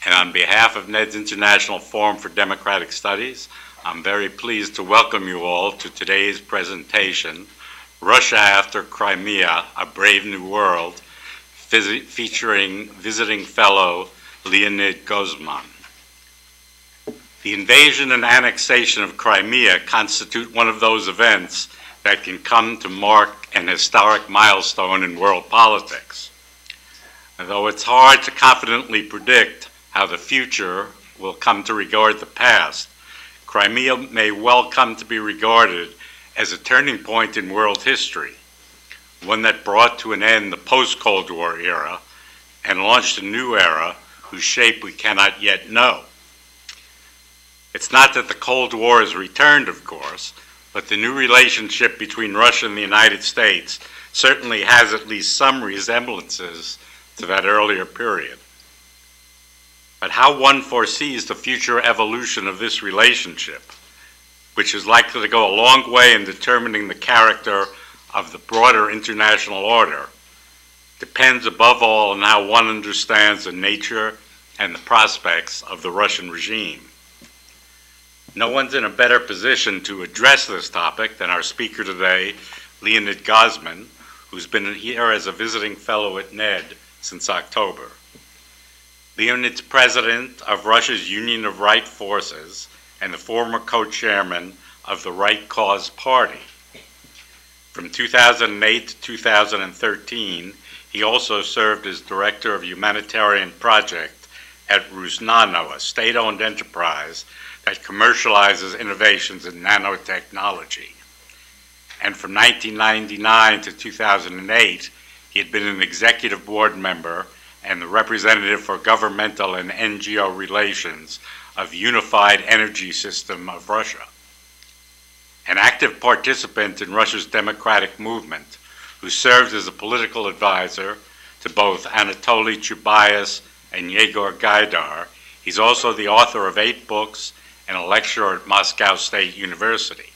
And on behalf of NED's International Forum for Democratic Studies, I'm very pleased to welcome you all to today's presentation, Russia After Crimea, A Brave New World, featuring visiting fellow Leonid Gozman. The invasion and annexation of Crimea constitute one of those events that can come to mark an historic milestone in world politics. Although it's hard to confidently predict how the future will come to regard the past, Crimea may well come to be regarded as a turning point in world history, one that brought to an end the post-Cold War era and launched a new era whose shape we cannot yet know. It's not that the Cold War has returned, of course, but the new relationship between Russia and the United States certainly has at least some resemblances to that earlier period. But how one foresees the future evolution of this relationship, which is likely to go a long way in determining the character of the broader international order, depends above all on how one understands the nature and the prospects of the Russian regime. No one's in a better position to address this topic than our speaker today, Leonid Gozman, who's been here as a visiting fellow at NED since October. Leonid's president of Russia's Union of Right Forces and the former co-chairman of the Right Cause Party. From 2008 to 2013, he also served as director of humanitarian project at Rusnano, a state-owned enterprise that commercializes innovations in nanotechnology. And from 1999 to 2008, he had been an executive board member and the representative for governmental and NGO relations of Unified Energy System of Russia. An active participant in Russia's democratic movement, who served as a political advisor to both Anatoly Chubais and Yegor Gaidar, he's also the author of 8 books and a lecturer at Moscow State University.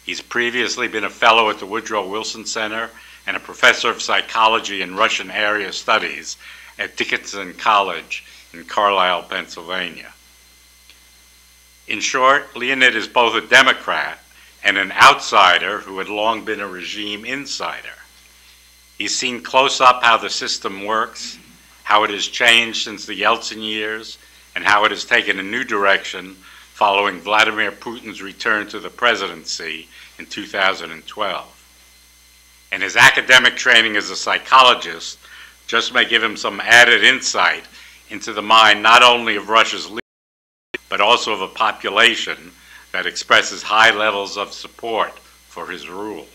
He's previously been a fellow at the Woodrow Wilson Center and a professor of psychology and Russian area studies at Dickinson College in Carlisle, Pennsylvania. In short, Leonid is both a Democrat and an outsider who had long been a regime insider. He's seen close up how the system works, how it has changed since the Yeltsin years, and how it has taken a new direction following Vladimir Putin's return to the presidency in 2012. And his academic training as a psychologist just may give him some added insight into the mind not only of Russia's leaders, but also of a population that expresses high levels of support for his rule.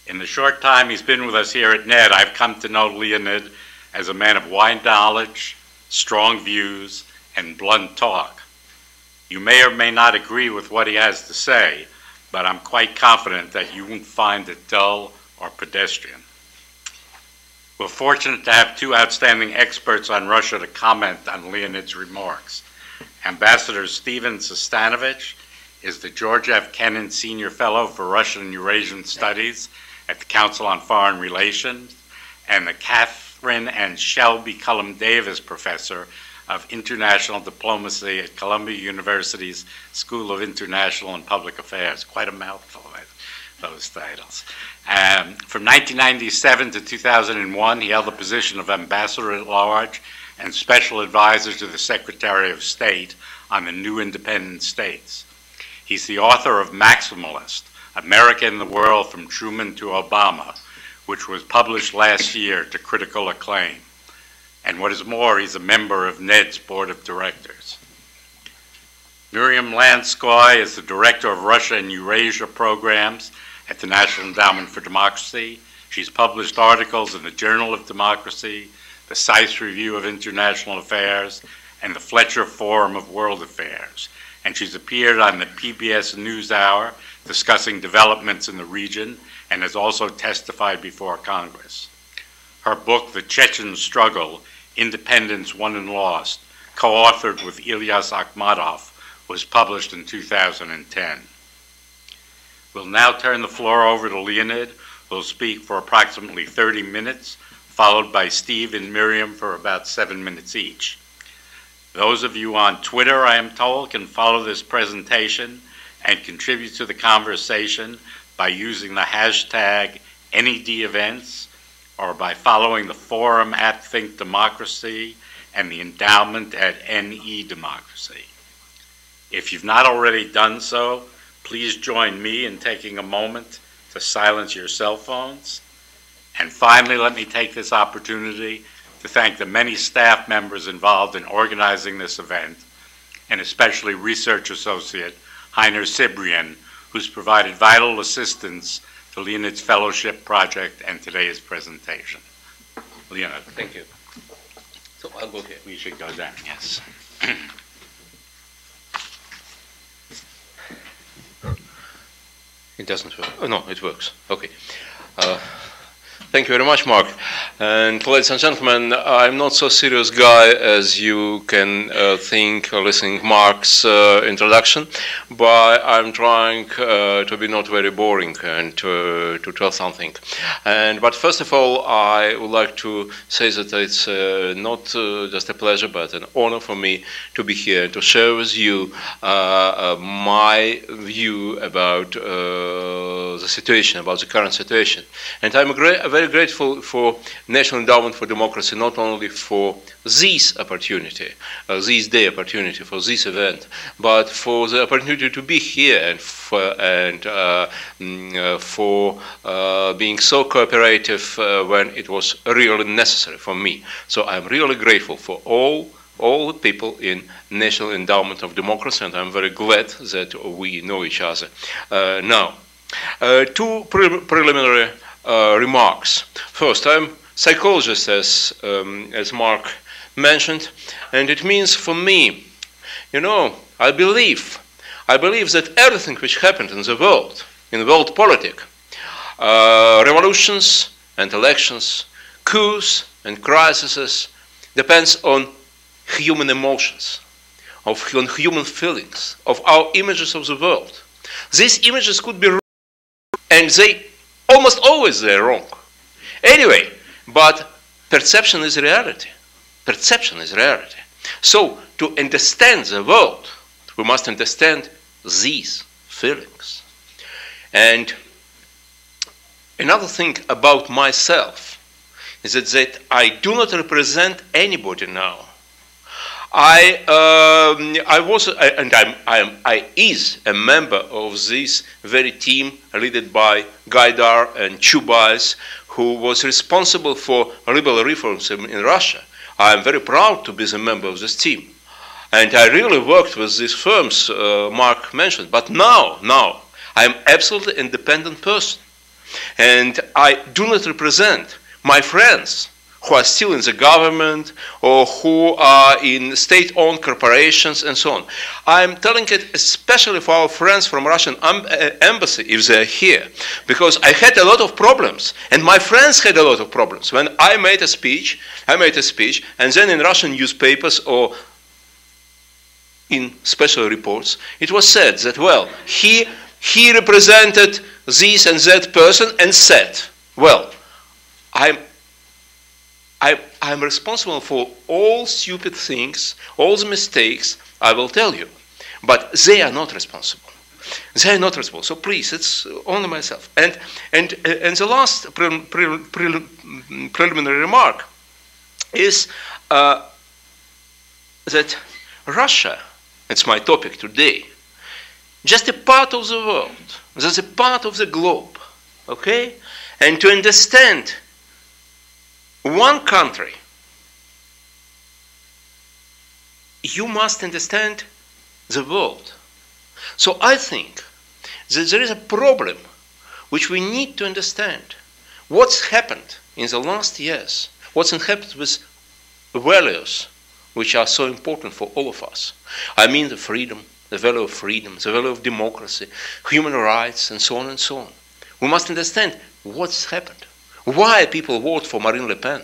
In the short time he's been with us here at NED, I've come to know Leonid as a man of wide knowledge, strong views, and blunt talk. You may or may not agree with what he has to say, but I'm quite confident that you won't find it dull or pedestrian. We're fortunate to have 2 outstanding experts on Russia to comment on Leonid's remarks. Ambassador Stephen Sestanovich is the George F. Kennan Senior Fellow for Russian and Eurasian Studies at the Council on Foreign Relations and the Catherine and Shelby Cullum Davis Professor of International Diplomacy at Columbia University's School of International and Public Affairs. Quite a mouthful, those titles. From 1997 to 2001, he held the position of Ambassador at Large and Special Advisor to the Secretary of State on the new independent states. He's the author of Maximalist, America and the World from Truman to Obama, which was published last year to critical acclaim. And what is more, he's a member of NED's Board of Directors. Miriam Lanskoy is the Director of Russia and Eurasia Programs at the National Endowment for Democracy. She's published articles in the Journal of Democracy, the SAIS Review of International Affairs, and the Fletcher Forum of World Affairs. And she's appeared on the PBS NewsHour discussing developments in the region and has also testified before Congress. Her book, The Chechen Struggle, Independence Won and Lost, co-authored with Ilyas Akhmatov, was published in 2010. We'll now turn the floor over to Leonid, who will speak for approximately 30 minutes, followed by Steve and Miriam for about 7 minutes each. Those of you on Twitter, I am told, can follow this presentation and contribute to the conversation by using the hashtag NEDEvents or by following the forum at Think Democracy and the endowment at NE Democracy. If you've not already done so, please join me in taking a moment to silence your cell phones. And finally, let me take this opportunity to thank the many staff members involved in organizing this event, and especially research associate Heiner Sibrian, who's provided vital assistance to Leonid's fellowship project and today's presentation. Leonid. Thank you. So I'll go here. We should go down, yes. It doesn't work. Oh, no, it works. Okay. Thank you very much, Mark. And ladies and gentlemen, I'm not so serious guy as you can think listening Mark's introduction, but I'm trying to be not very boring and to tell something. But first of all, I would like to say that it's not just a pleasure, but an honor for me to be here and to share with you my view about the situation, about the current situation. And I'm very grateful for National Endowment for Democracy, not only for this opportunity, this day opportunity, for this event, but for the opportunity to be here and for being so cooperative when it was really necessary for me. So I'm really grateful for all the people in National Endowment of Democracy, and I'm very glad that we know each other now. Two preliminary remarks. First, I'm psychologist, as Mark mentioned, and it means for me, you know, I believe that everything which happened in the world politics, revolutions and elections, coups and crises, depends on human emotions, on human feelings, of our images of the world. These images could be wrong, and they almost always they're wrong. Anyway, but perception is reality. Perception is reality. So to understand the world, we must understand these feelings. And another thing about myself is that I do not represent anybody now. I is a member of this very team led by Gaidar and Chubais, who was responsible for liberal reforms in Russia. I am very proud to be the member of this team. And I really worked with these firms Mark mentioned. But now I am absolutely independent person. And I do not represent my friends who are still in the government or who are in state-owned corporations and so on. I'm telling it especially for our friends from Russian embassy, if they're here, because I had a lot of problems, and my friends had a lot of problems. When I made a speech, and then in Russian newspapers or in special reports, it was said that, well, he represented this and that person and said, well, I'm responsible for all stupid things, all the mistakes, I will tell you. But they are not responsible. They are not responsible. So please, it's only myself. And the last preliminary remark is that Russia, it's my topic today, just a part of the world, that's a part of the globe, okay? And to understand one country, you must understand the world. So I think that there is a problem which we need to understand. What's happened in the last years, what's happened with values which are so important for all of us. I mean the freedom, the value of freedom, the value of democracy, human rights, and so on and so on. We must understand what's happened. Why people vote for Marine Le Pen?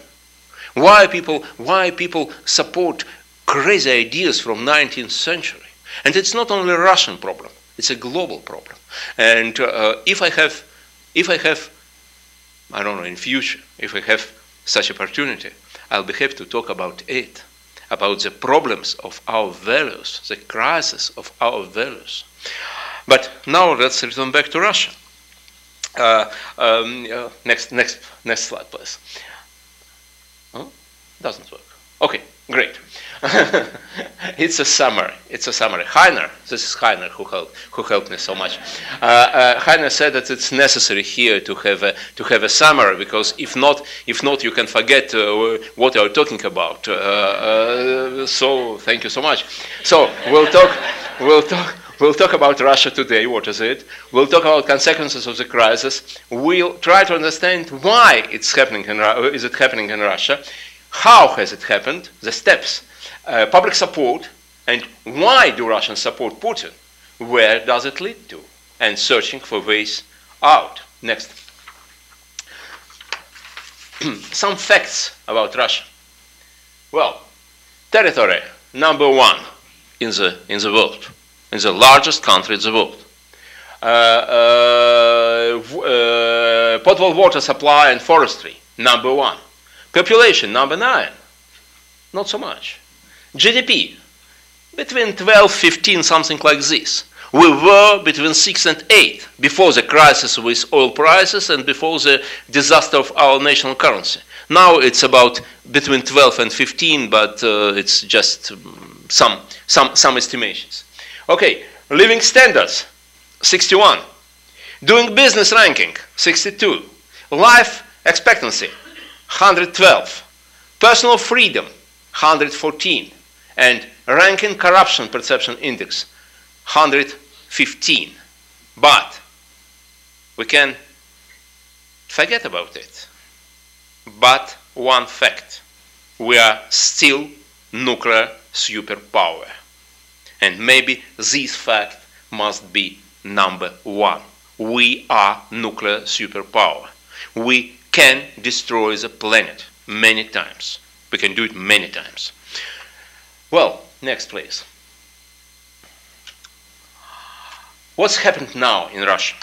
Why people support crazy ideas from 19th century? And it's not only a Russian problem; it's a global problem. And if I have, I don't know, in future, if I have such opportunity, I'll be happy to talk about it. about the problems of our values, the crisis of our values. But now let's return back to Russia. Next slide, please. Oh, doesn't work. Okay, great. It's a summary. It's a summary. Heiner, this is Heiner who helped me so much. Heiner said that it's necessary here to have a summary, because if not, you can forget what you're talking about. So thank you so much. So we'll talk about Russia today. What is it? We'll talk about consequences of the crisis. We'll try to understand why it's happening is it happening in Russia. How has it happened? The steps, public support, and why do Russians support Putin? Where does it lead to? And searching for ways out. Next. Some facts about Russia. Well, territory number 1 in the world, in the largest country in the world. Potable water supply and forestry number 1. Population, number 9, not so much. GDP, between 12, 15, something like this. We were between 6 and 8 before the crisis with oil prices and before the disaster of our national currency. Now it's about between 12 and 15, but it's just some estimations. Okay, living standards, 61. Doing business ranking, 62. Life expectancy, 112, personal freedom, 114, and ranking corruption perception index, 115. But we can forget about it. But one fact, we are still nuclear superpower. And maybe this fact must be number 1. We are nuclear superpower. We can destroy the planet many times. We can do it many times. Well, next please. What's happened now in Russia?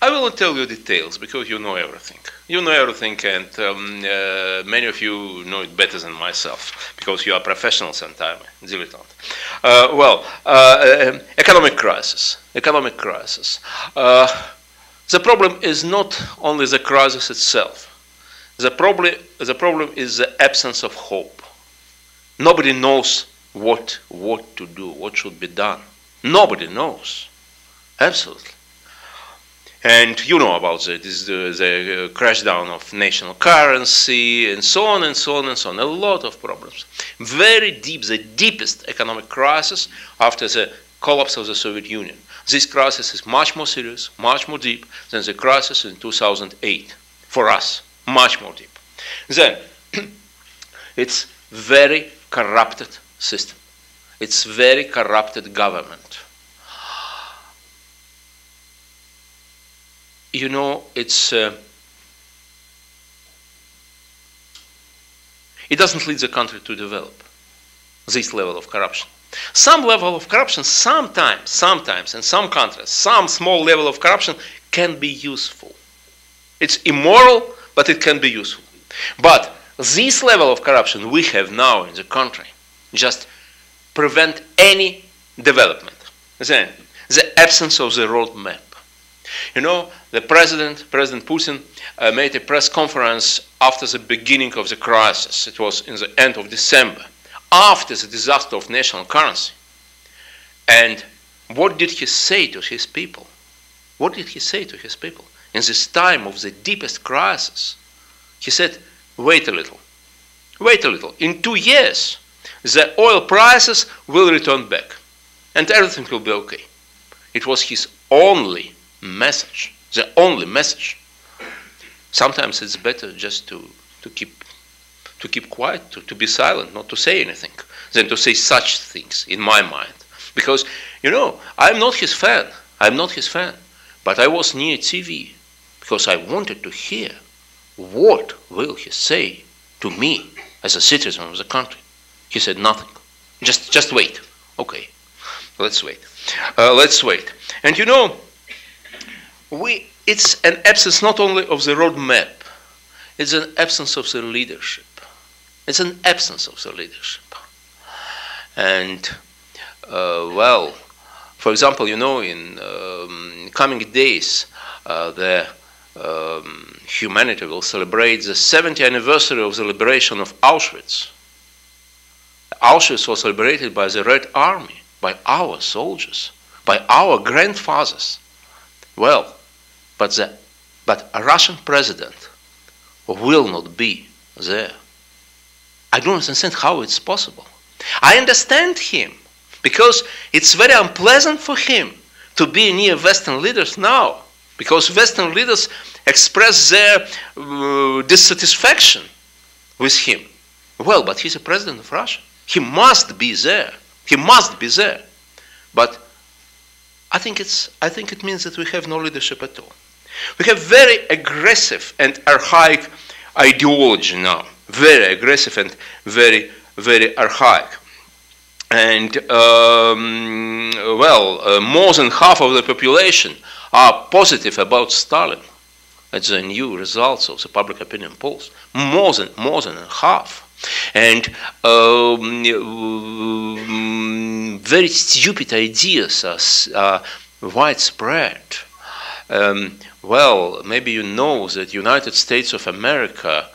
I will not tell you details because you know everything. You know everything, and many of you know it better than myself because you are professionals and I'm a dilettante. Economic crisis. Economic crisis. The problem is not only the crisis itself. The problem is the absence of hope. Nobody knows what to do, what should be done. Nobody knows. Absolutely. And you know about the crash down of national currency and so on and so on and so on. A lot of problems. Very deep, the deepest economic crisis after the collapse of the Soviet Union. This crisis is much more serious, much more deep than the crisis in 2008. For us, much more deep. Then, it's very corrupted system. It's very corrupted government. You know, it doesn't lead the country to develop this level of corruption. Some level of corruption, sometimes in some countries, some small level of corruption can be useful. It's immoral, but it can be useful. But this level of corruption we have now in the country just prevent any development. Then, the absence of the roadmap. You know, the President Putin, made a press conference after the beginning of the crisis. It was in the end of December, after the disaster of national currency. And what did he say to his people? What did he say to his people? In this time of the deepest crisis, he said, wait a little. Wait a little. In 2 years, the oil prices will return back. And everything will be okay. It was his only message. The only message. Sometimes it's better just to keep quiet, to be silent, not to say anything, than to say such things, in my mind. Because, you know, I'm not his fan. I'm not his fan. But I was near TV because I wanted to hear what will he say to me as a citizen of the country. He said nothing. Just wait. Okay, let's wait. Let's wait. And you know, it's an absence not only of the roadmap, it's an absence of the leadership. It's an absence of the leadership. And, well, for example, you know, in coming days, the humanity will celebrate the 70th anniversary of the liberation of Auschwitz. Auschwitz was liberated by the Red Army, by our soldiers, by our grandfathers. Well, but a Russian president will not be there. I don't understand how it's possible. I understand him, because it's very unpleasant for him to be near Western leaders now, because Western leaders express their dissatisfaction with him. Well, but he's a president of Russia. He must be there. He must be there. But I think it means that we have no leadership at all. We have very aggressive and archaic ideology now. Very aggressive and very, very archaic. And, well, more than half of the population are positive about Stalin. That's the new results of the public opinion polls. More than half. And very stupid ideas are widespread. Well, maybe you know that United States of America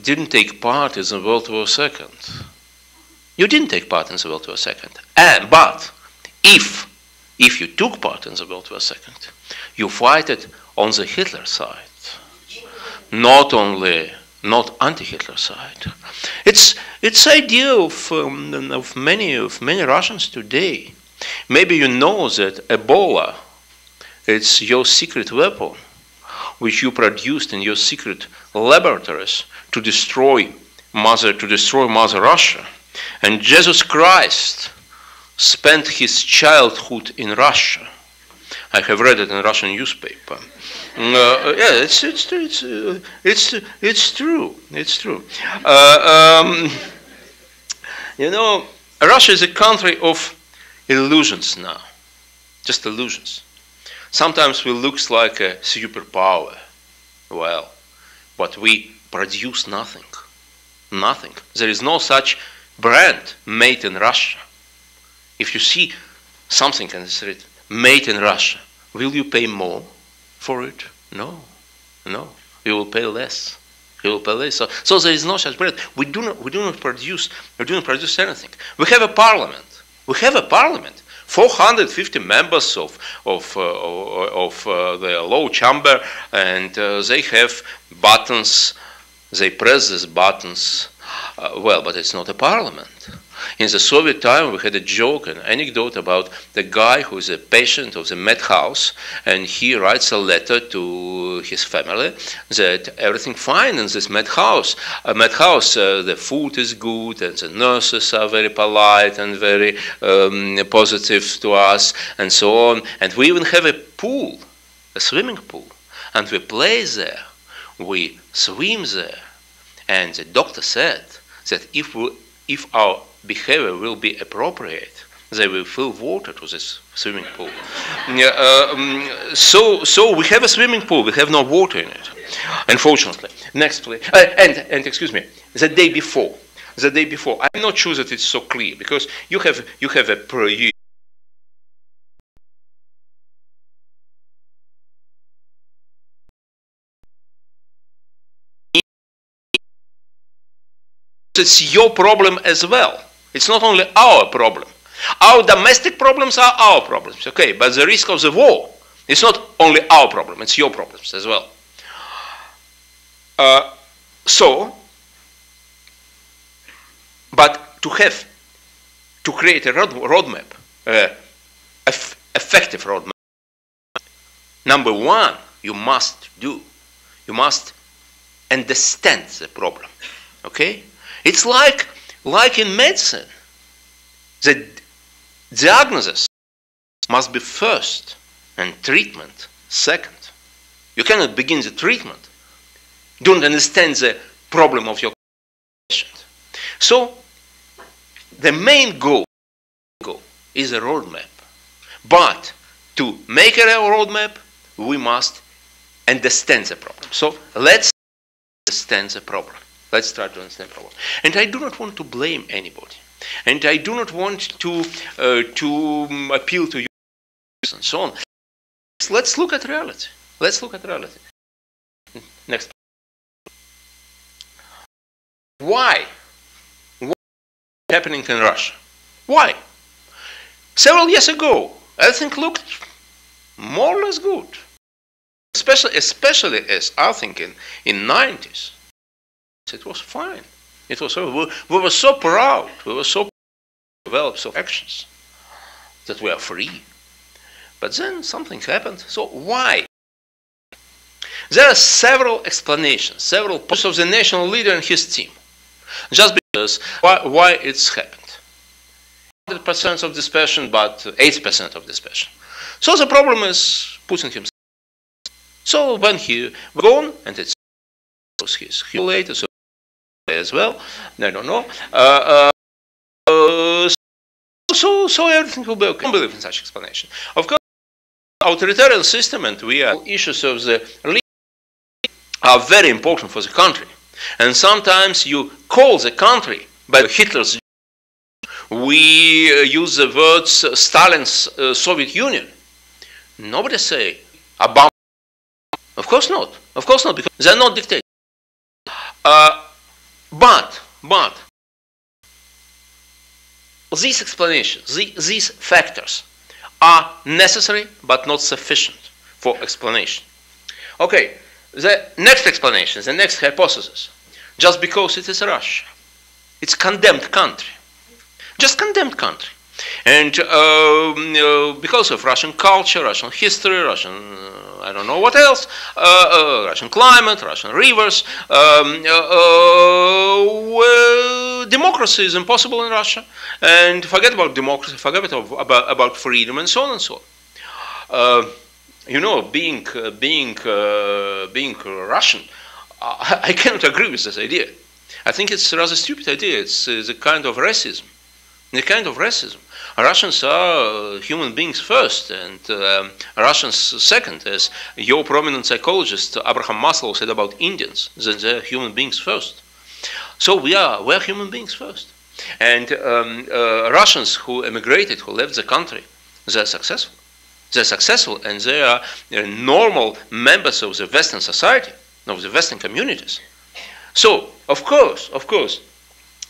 didn't take part in the World War II. You didn't take part in the World War II. But if you took part in the World War II, you fight it on the Hitler side, not anti-Hitler side. It's idea of many Russians today. Maybe you know that Ebola, it's your secret weapon, which you produced in your secret laboratories to destroy Mother Russia. And Jesus Christ spent his childhood in Russia. I have read it in a Russian newspaper. Yeah, it's true. It's true. You know, Russia is a country of illusions now, just illusions. Sometimes we look like a superpower. Well, but we produce nothing. Nothing. There is no such brand made in Russia. If you see something and it's written made in Russia, will you pay more for it? No. You will pay less. So there is no such brand. We do not produce anything. We have a parliament. 450 members of the low chamber, and they have buttons. They press these buttons. Well, but it's not a parliament. In the Soviet time, we had a joke, an anecdote about the guy who is a patient of the madhouse, and he writes a letter to his family that everything fine in this madhouse. The food is good, and the nurses are very polite and very positive to us, and so on. And we even have a pool, a swimming pool, and we play there, we swim there. And the doctor said that if our behavior will be appropriate, they will fill water to this swimming pool. So we have a swimming pool, we have no water in it, unfortunately. Next, please. And excuse me, the day before, I'm not sure that it's so clear, because you have a it's your problem as well. It's not only our problem. Our domestic problems are our problems, okay, but the risk of the war, it's not only our problem, it's your problems as well. But to create a roadmap, effective roadmap, number one, you must understand the problem, okay? It's like in medicine. The diagnosis must be first and treatment second. You cannot begin the treatment. Don't understand the problem of your patient. So the main goal is a roadmap. But to make a roadmap, we must understand the problem. So let's understand the problem. Let's try to understand the problem. And I do not want to blame anybody. And I do not want to appeal to you and so on. Let's look at reality. Let's look at reality. Next. Why? What is happening in Russia? Why? Several years ago, everything looked more or less good. Especially as I think in 90s. It was fine. It was we were so proud. We were so developed of actions that we are free. But then something happened. So why? There are several explanations, several points of the national leader and his team. Just because why it's happened. 100% of dispassion, but 80% of dispassion. So the problem is Putin himself. So when he was gone, and it's his later, so as well, I don't know. So everything will be okay. I don't believe in such explanation. Of course, authoritarian system and we are issues of the leadership are very important for the country. And sometimes you call the country by Hitler's. We use the words Stalin's Soviet Union. Nobody say about. Of course not. Of course not, because they're not dictators. But these explanations, these factors are necessary but not sufficient for explanation. Okay, the next explanation, the next hypothesis, just because it is Russia, it's a condemned country, just condemned country. And because of Russian culture, Russian history, Russian, I don't know what else, Russian climate, Russian rivers, democracy is impossible in Russia. And forget about democracy, forget about freedom, and so on and so on. You know, being Russian, I cannot agree with this idea. I think it's a rather stupid idea. It's a kind of racism. The kind of racism. Russians are human beings first, and Russians second, as your prominent psychologist Abraham Maslow said about Indians, that they're human beings first. So we're human beings first. And Russians who emigrated, who left the country, they're successful. They're successful, and they are normal members of the Western society, of the Western communities. So, of course,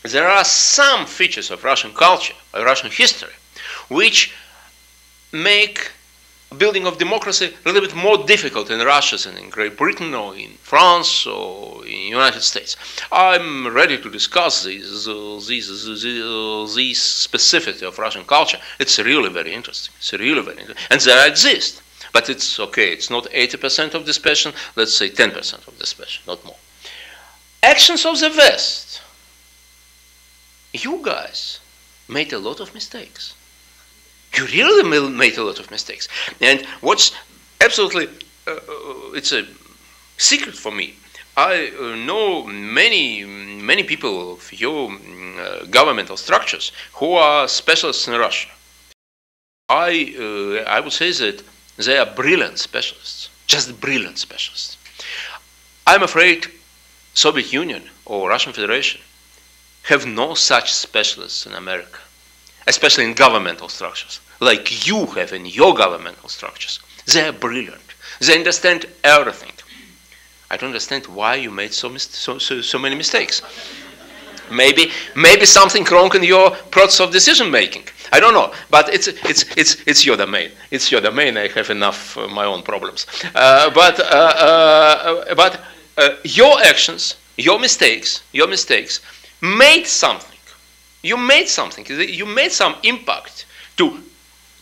there are some features of Russian culture, of Russian history, which make building of democracy a little bit more difficult in Russia than in Great Britain or in France or in the United States. I'm ready to discuss these specificity of Russian culture. It's really very interesting. It's really very interesting. And they exist. But it's okay. It's not 80% of dispassion. Let's say 10% of dispassion, not more. Actions of the West. You guys made a lot of mistakes. You really made a lot of mistakes. And what's absolutely, it's a secret for me. I know many people of your governmental structures who are specialists in Russia. I would say that they are brilliant specialists, just brilliant specialists. I'm afraid Soviet Union or Russian Federation have no such specialists in America, especially in governmental structures, like you have in your governmental structures. They are brilliant. They understand everything. I don't understand why you made so many mistakes. Maybe something wrong in your process of decision making. I don't know, but it's your domain. It's your domain. I have enough my own problems. But your actions, your mistakes made something. You made something. You made some impact to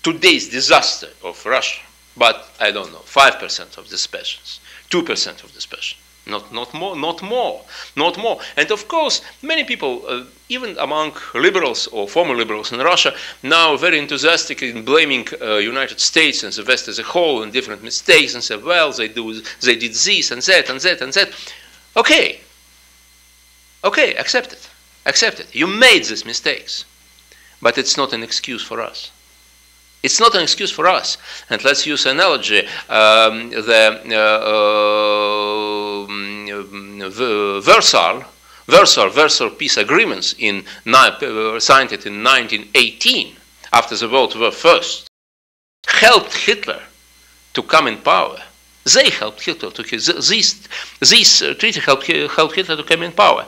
today's disaster of Russia. But I don't know, 5% of dispassions, 2% of dispassion, not more. And of course, many people, even among liberals or former liberals in Russia, now very enthusiastic in blaming United States and the West as a whole and different mistakes and say, well, they did this and that and that and that. Okay, accept it. You made these mistakes, but it's not an excuse for us. It's not an excuse for us. And let's use analogy. Versailles Warsaw peace agreements signed it in 1918, after the World War I, helped Hitler to come in power. They helped Hitler to this treaty helped Hitler to come in power.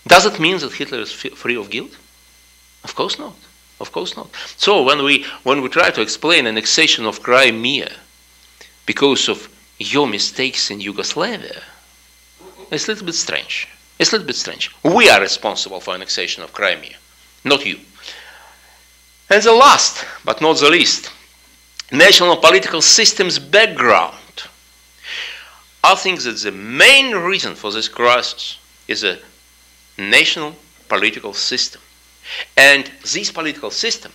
Does it mean that Hitler is free of guilt? Of course not. Of course not. So when we try to explain annexation of Crimea because of your mistakes in Yugoslavia, it's a little bit strange. It's a little bit strange. We are responsible for annexation of Crimea, not you. And the last, but not the least, national political system's background. I think that the main reason for this crisis is a national political system. And this political system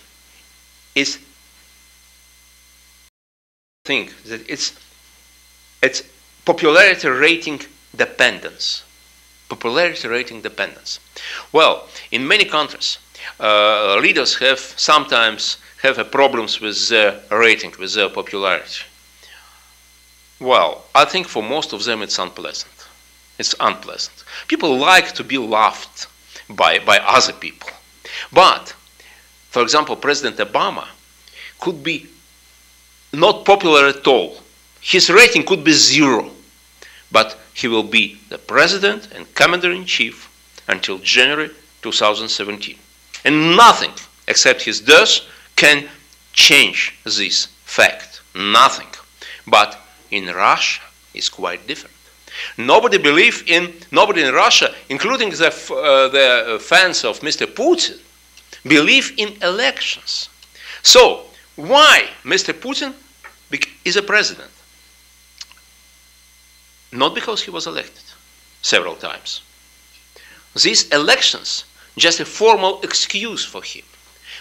is, I think that it's popularity rating dependence. Popularity rating dependence. Well, in many countries, leaders sometimes have problems with their rating, with their popularity. Well, I think for most of them it's unpleasant. It's unpleasant. People like to be loved by other people. But, for example, President Obama could be not popular at all. His rating could be 0. But he will be the president and commander-in-chief until January 2017. And nothing except his death can change this fact. Nothing. But in Russia, it's quite different. Nobody in Russia, including the fans of Mr. Putin, believe in elections. So, why Mr. Putin is a president? Not because he was elected several times. These elections, just a formal excuse for him.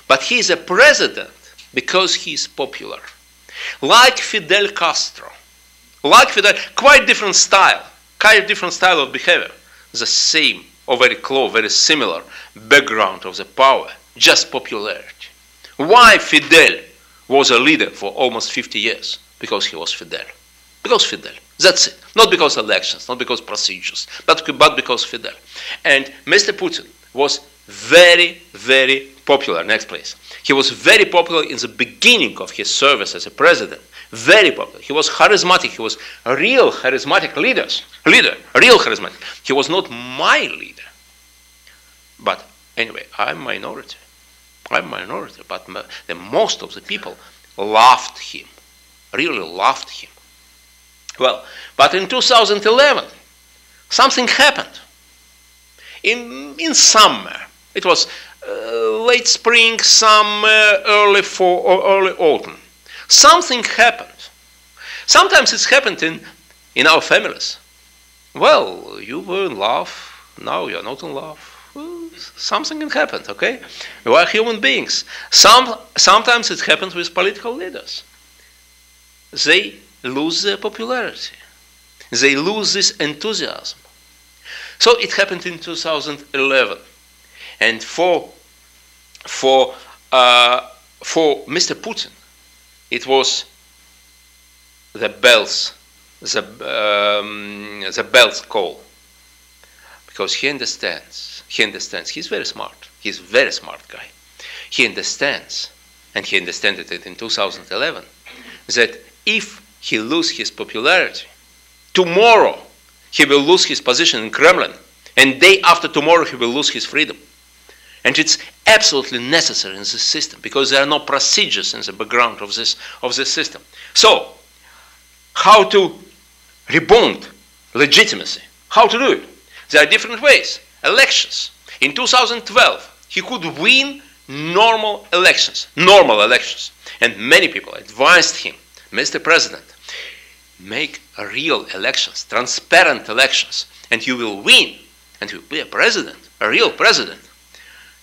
But he is a president because he is popular. Like Fidel Castro. Like Fidel, quite different style of behavior. The same, or very close, very similar background of the power, just popularity. Why Fidel was a leader for almost 50 years? Because he was Fidel. Because Fidel. That's it. Not because elections, not because procedures, but because Fidel. And Mr. Putin was very, very popular. Next place. He was very popular in the beginning of his service as a president. Very popular. He was charismatic. He was a real charismatic leader. Real charismatic. He was not my leader. But anyway, I'm minority. But the most of the people loved him. Really loved him. Well, but in 2011, something happened. In summer, it was late spring, summer, early fall, or early autumn. Something happened. Sometimes it's happened in our families. Well, you were in love, now you're not in love. Well, something happened, okay? We are human beings. Sometimes it happens with political leaders. They lose their popularity. They lose this enthusiasm. So it happened in 2011. And for Mr. Putin, it was the bells call. Because he understands, he's very smart. He's a very smart guy. He understands, and he understood it in 2011, that if he loses his popularity, tomorrow he will lose his position in Kremlin, and day after tomorrow he will lose his freedom. And it's absolutely necessary in this system, because there are no procedures in the background of this system. So, how to rebound legitimacy? How to do it? There are different ways. Elections. In 2012, he could win normal elections. And many people advised him, Mr. President, make real elections, transparent elections, and you will win, and you will be a president, a real president.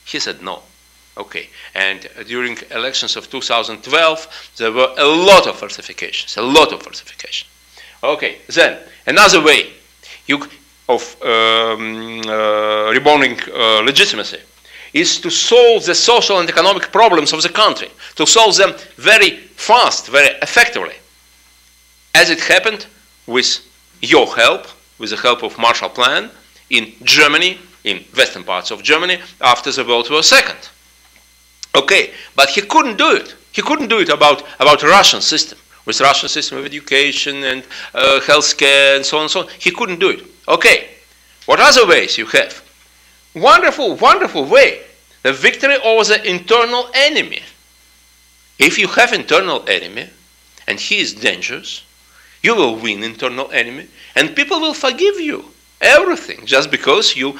He said no. Okay. And during elections of 2012, there were a lot of falsifications. Okay. Then, another way of rebounding legitimacy is to solve the social and economic problems of the country, to solve them very fast, very effectively. As it happened with your help, with the help of Marshall Plan in Germany, in western parts of Germany, after the World War II. Okay, but he couldn't do it. He couldn't do it about Russian system, with Russian system of education and healthcare and so on and so on. He couldn't do it. Okay, what other ways you have? Wonderful, wonderful way. The victory over the internal enemy. If you have internal enemy, and he is dangerous, you will win internal enemy, and people will forgive you everything just because you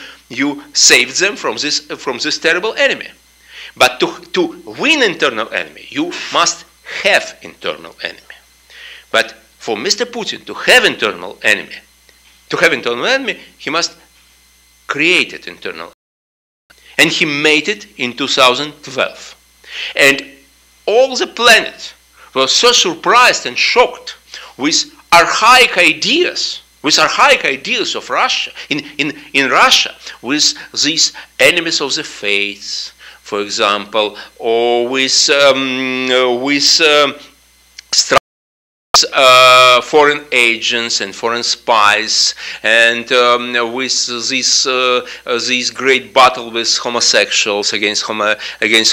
saved them from this terrible enemy. But to win internal enemy, you must have internal enemy. But for Mr. Putin to have internal enemy, he must create it internal. And he made it in 2012. And all the planet was so surprised and shocked with archaic ideas of Russia, in Russia, with these enemies of the faith, for example, or with foreign agents and foreign spies, and with this great battle with homosexuals against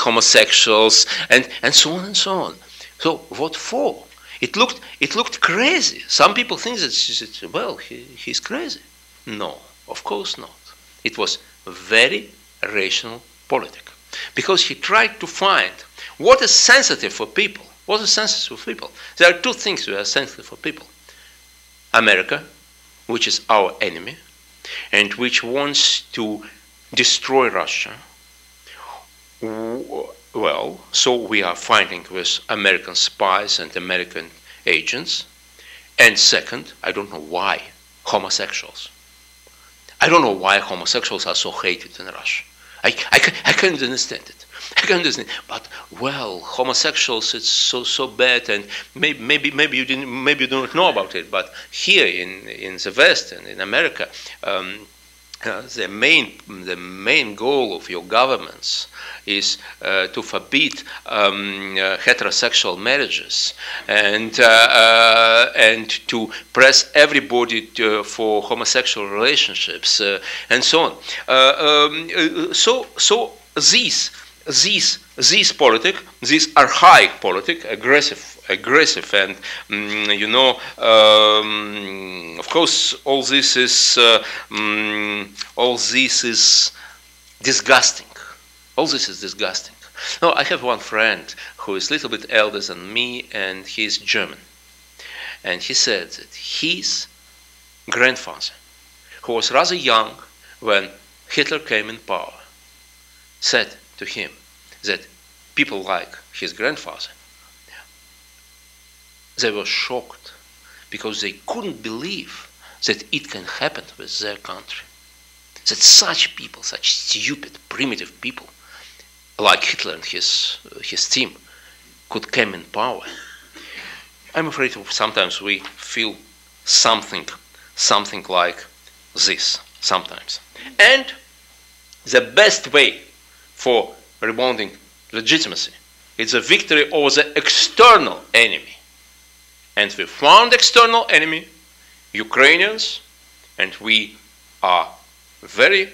homosexuals, and so on and so on. So what for? It looked crazy. Some people think that well, he's crazy. No, of course not. It was very rational politic, because he tried to find what is sensitive for people. What is sensitive for people? There are two things that are sensitive for people. America, which is our enemy, and which wants to destroy Russia. Well, so we are fighting with American spies and American agents. And second, I don't know why, homosexuals. I don't know why homosexuals are so hated in Russia. I can't understand it. I can understand, but well, homosexuals, it's so bad, and maybe you do not know about it. But here in the West and in America, the main goal of your governments is to forbid heterosexual marriages and to press everybody for homosexual relationships and so on. So this politic, this archaic politic, aggressive, and of course, all this is disgusting. All this is disgusting. Now, I have one friend who is a little bit elder than me, and he's German, and he said that his grandfather, who was rather young when Hitler came in power, said to him that people like his grandfather, they were shocked because they couldn't believe that it can happen with their country. That such people, such stupid, primitive people, like Hitler and his team, could come in power. I'm afraid sometimes we feel something like this, sometimes. And the best way for rebounding legitimacy, it's a victory over the external enemy. And we found external enemy, Ukrainians, and we are very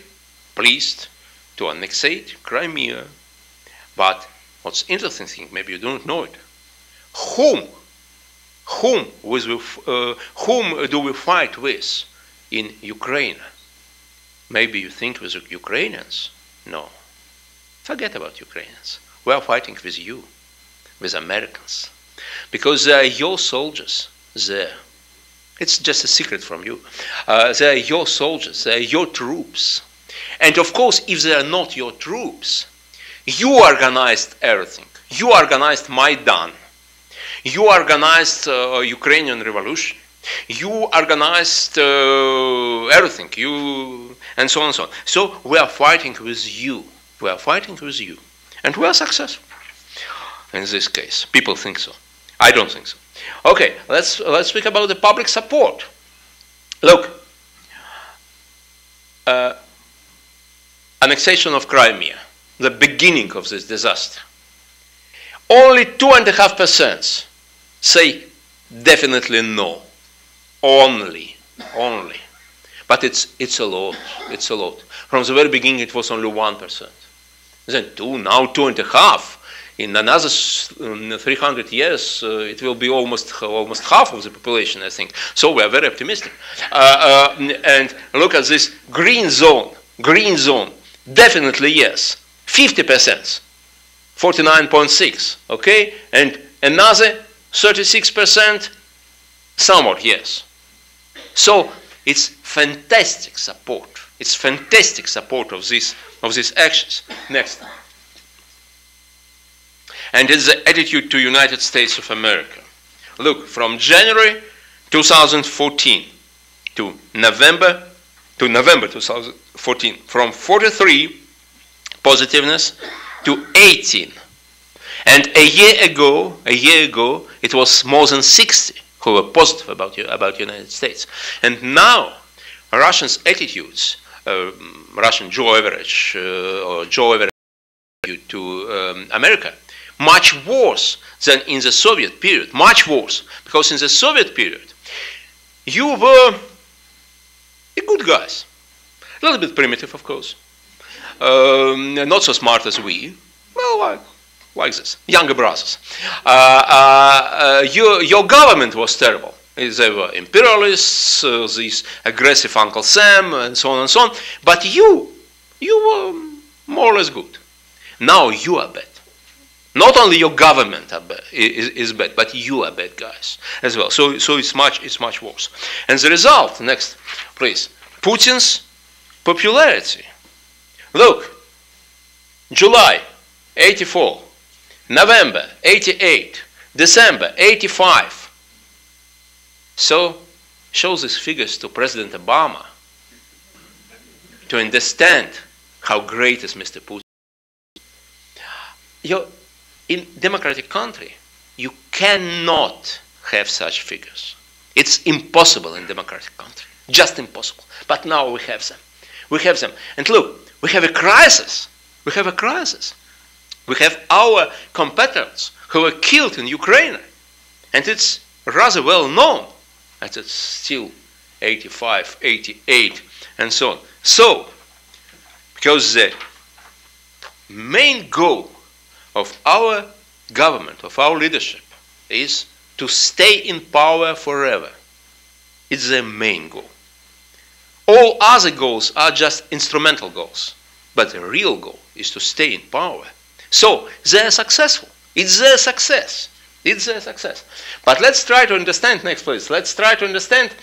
pleased to annexate Crimea. But what's interesting thing, maybe you don't know it, whom do we fight with in Ukraine? Maybe you think with the Ukrainians. No. Forget about Ukrainians. We are fighting with you, with Americans, because they are your soldiers there. It's just a secret from you. They are your soldiers, they are your troops. And of course, if they are not your troops, you organized everything. You organized Maidan. You organized Ukrainian revolution. You organized everything. And so on and so on. So we are fighting with you. We are fighting with you. And we are successful in this case. People think so. I don't think so. Okay, let's speak about the public support. Look, annexation of Crimea, the beginning of this disaster. Only 2.5% say definitely no. Only. But it's a lot. It's a lot. From the very beginning, it was only 1%. Then 2, now 2.5. In another 300 years, it will be almost half of the population, I think. So we are very optimistic. And look at this green zone. Green zone. Definitely yes. 50%. 49.6. Okay? And another 36%. Somewhat yes. So it's fantastic support. It's fantastic support of these actions. Next. And it's the attitude to United States of America. Look, from January 2014 to November 2014, from 43 positiveness to 18. And a year ago, it was more than 60 who were positive about United States. And now, Russians' attitudes, Russian Joe average or Joe average to America, much worse than in the Soviet period, much worse. Because in the Soviet period, you were good guys. A little bit primitive, of course. Not so smart as we. Well, like this. Younger brothers. Your government was terrible. They were imperialists, this aggressive Uncle Sam, and so on and so on. But you were more or less good. Now you are bad. Not only your government is bad, but you are bad guys as well. So it's much worse. And the result, next, please, Putin's popularity. Look, July, 84, November, 88, December, 85. So show these figures to President Obama to understand how great is Mr. Putin. In democratic country, you cannot have such figures. It's impossible in democratic country, just impossible. But now we have them. We have them. And look, we have a crisis. We have a crisis. We have our competitors who were killed in Ukraine. And it's rather well known that it's still 85, 88, and so on. So, because the main goal of our government, of our leadership, is to stay in power forever. It's the main goal. All other goals are just instrumental goals. But the real goal is to stay in power. So, they are successful. It's their success. It's their success. But let's try to understand, next please, let's try to understand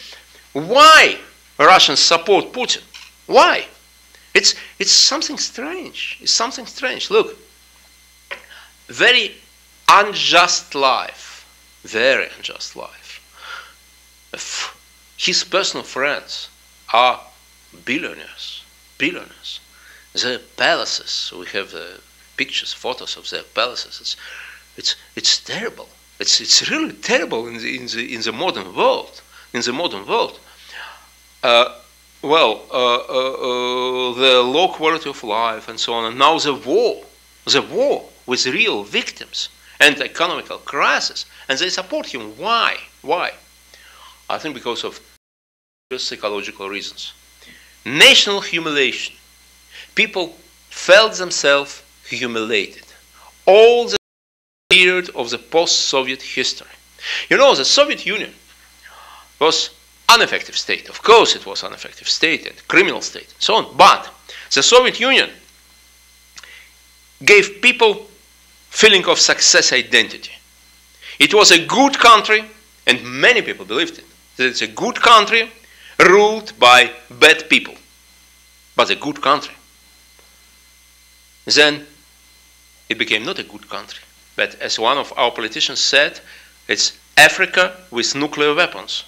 why Russians support Putin. Why? It's something strange. It's something strange. Look, very unjust life. Very unjust life. His personal friends are billionaires. Billionaires. Their palaces, we have pictures, photos of their palaces. It's terrible. It's really terrible in the modern world. In the modern world. The low quality of life and so on. And now the war with real victims and economical crisis. And they support him. Why? Why? I think because of psychological reasons. National humiliation. People felt themselves humiliated. All the period of the post-Soviet history. You know, the Soviet Union was an ineffective state. Of course it was an ineffective state and criminal state and so on. But the Soviet Union gave people feeling of success identity. It was a good country, and many people believed it, that it's a good country ruled by bad people. But a good country. Then it became not a good country, but as one of our politicians said, it's Africa with nuclear weapons.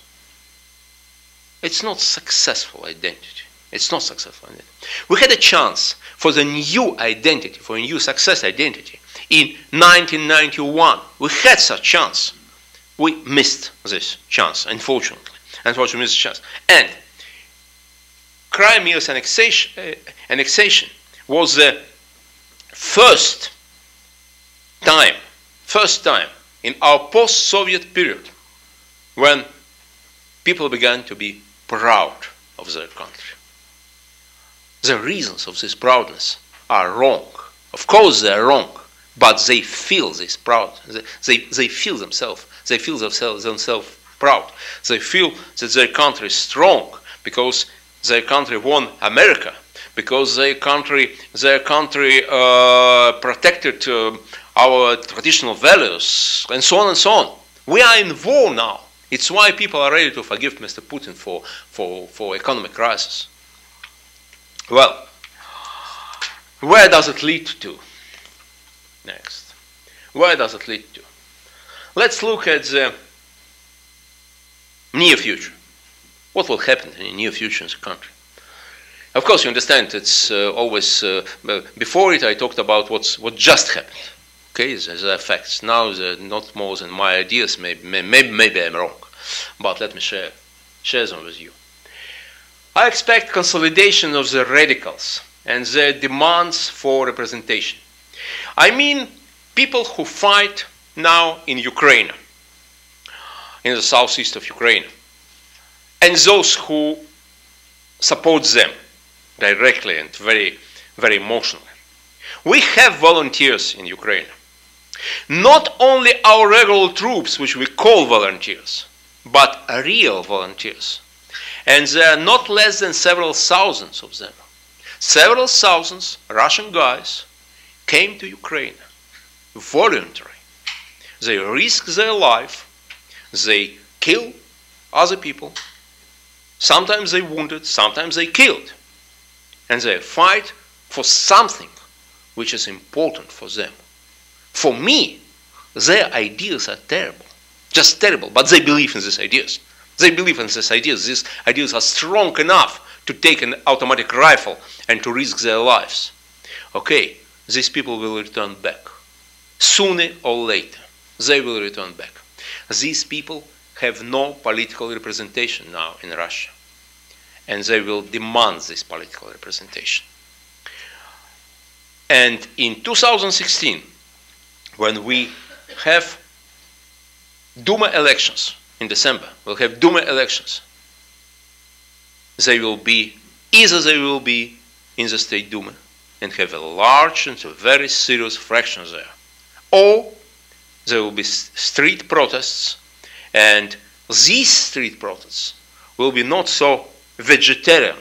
It's not successful identity. It's not successful identity. We had a chance for the new identity, for a new success identity. In 1991, we had such chance. We missed this chance, unfortunately. Unfortunately, missed chance. And Crimea's annexation was the first time in our post-Soviet period when people began to be proud of their country. The reasons of this proudness are wrong. Of course they are wrong, but they feel this proud. They feel themselves. They feel themselves proud. They feel that their country is strong because their country won America, because their country protected our traditional values, and so on and so on. We are in war now. It's why people are ready to forgive Mr. Putin for economic crisis. Well, where does it lead to? Next. Where does it lead to? Let's look at the near future. What will happen in the near future in the country? Of course, you understand it's always, before it I talked about what just happened. Okay, the effects. Now they're not more than my ideas, maybe I'm wrong. But let me share them with you. I expect consolidation of the radicals and their demands for representation. I mean people who fight now in Ukraine, in the southeast of Ukraine, and those who support them directly and very, very emotionally. We have volunteers in Ukraine. Not only our regular troops, which we call volunteers, but real volunteers. And there are not less than several thousands of them. Several thousands Russian guys came to Ukraine voluntarily. They risk their life. They kill other people. Sometimes they wounded, sometimes they killed. And they fight for something which is important for them. For me, their ideas are terrible. Just terrible, but they believe in these ideas. They believe in these ideas. These ideas are strong enough to take an automatic rifle and to risk their lives. Okay, these people will return back. Sooner or later, they will return back. These people have no political representation now in Russia. And they will demand this political representation. And in 2016, when we have Duma elections in December, we'll have Duma elections. They will be, either they will be in the State Duma and have a large and a very serious fraction there, or there will be street protests, and these street protests will be not so vegetarian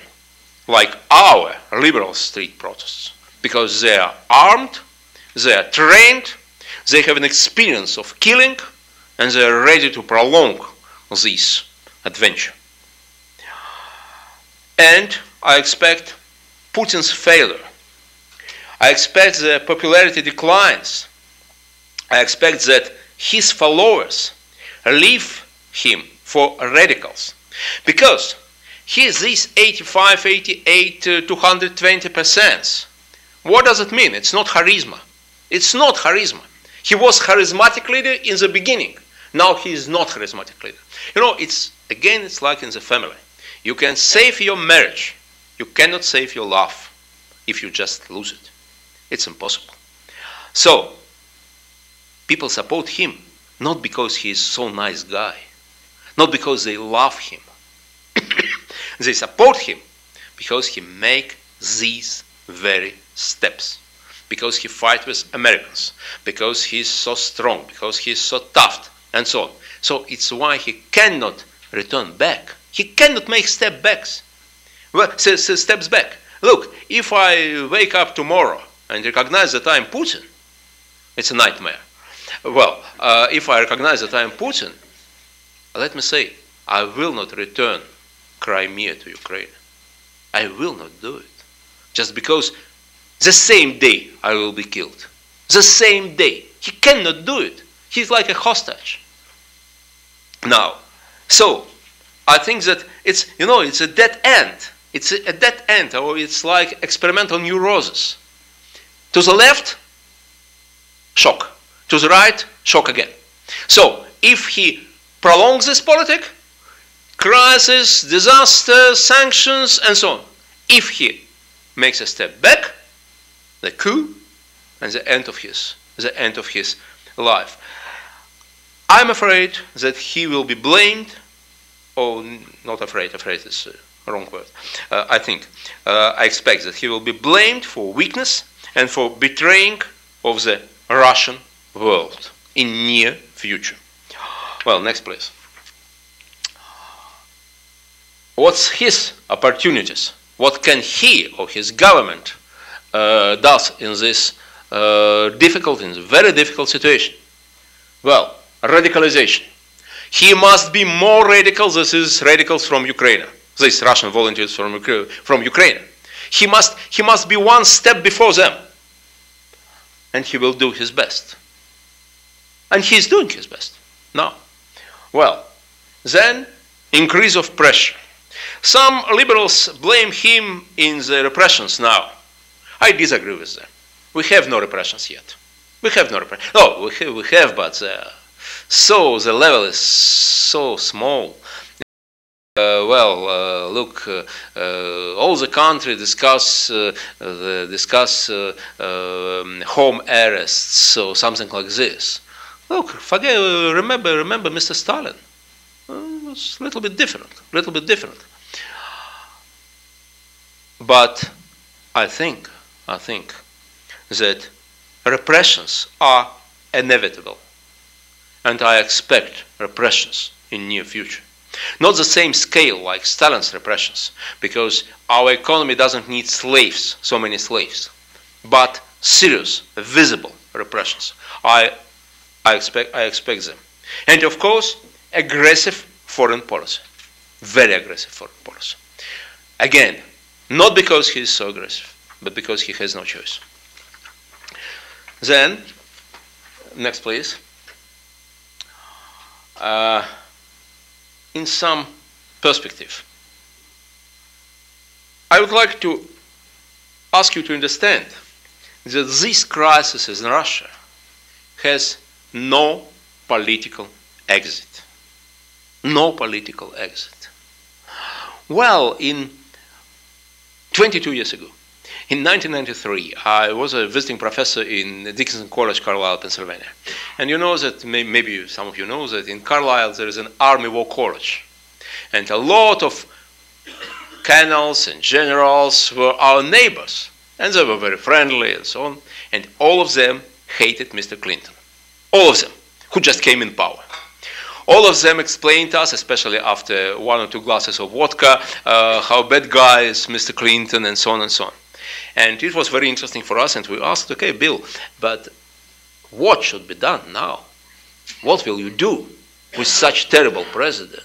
like our liberal street protests, because they are armed, they are trained, they have an experience of killing, and they are ready to prolong this adventure. And I expect Putin's failure. I expect the popularity declines. I expect that his followers leave him for radicals. Because these 85, 88, 220%, what does it mean? It's not charisma. It's not charisma. He was charismatic leader in the beginning. Now he is not charismatic leader. You know, it's like in the family. You can save your marriage. You cannot save your love if you just lose it. It's impossible. So, people support him not because he is so nice guy, not because they love him. They support him because he make these very steps, because he fights with Americans, because he is so strong, because he is so tough, and so on. So it's why he cannot return back. He cannot make steps back. Look, if I wake up tomorrow and recognize that I'm Putin, it's a nightmare. Well, if I recognize that I'm Putin, let me say, I will not return Crimea to Ukraine. I will not do it. Just because the same day I will be killed. The same day. He cannot do it. He's like a hostage. Now, so, I think that it's, you know, it's a dead end. It's a dead end, or it's like experimental neurosis. To the left, shock. To the right, shock again. So, if he prolongs this politic, crisis, disaster, sanctions, and so on. If he makes a step back, the coup, and the end of his life. I'm afraid that he will be blamed, or not afraid is wrong word. I expect that he will be blamed for weakness and for betraying of the Russian world in near future. Well, next please. What's his opportunities? What can he or his government does in this difficult, in this very difficult situation? Well, radicalization. He must be more radical than these radicals from Ukraine, these Russian volunteers from Ukraine. He must be one step before them. And he will do his best. And he's doing his best now. Well, then increase of pressure. Some liberals blame him in the repressions now. I disagree with them. We have no repressions yet. We have no repressions. No, we have, but the level is so small. Look, all the country discuss home arrests or something like this. Look, remember Mr. Stalin. It was a little bit different, But I think that repressions are inevitable, and I expect repressions in near future. Not the same scale like Stalin's repressions, because our economy doesn't need slaves, so many slaves, but serious, visible repressions. I expect them. And of course, aggressive foreign policy, very aggressive foreign policy. Again, not because he is so aggressive, but because he has no choice. Then, next please. In some perspective, I would like to ask you to understand that this crisis in Russia has no political exit. No political exit. Well, 22 years ago, in 1993, I was a visiting professor in Dickinson College, Carlisle, Pennsylvania. And you know that, maybe some of you know that in Carlisle there is an Army War College. And a lot of colonels and generals were our neighbors. And they were very friendly and so on. And all of them hated Mr. Clinton. All of them, who just came in power. All of them explained to us, especially after 1 or 2 glasses of vodka, how bad guy is Mr. Clinton and so on and so on. And it was very interesting for us, and we asked, okay, Bill, but what should be done now? What will you do with such terrible president?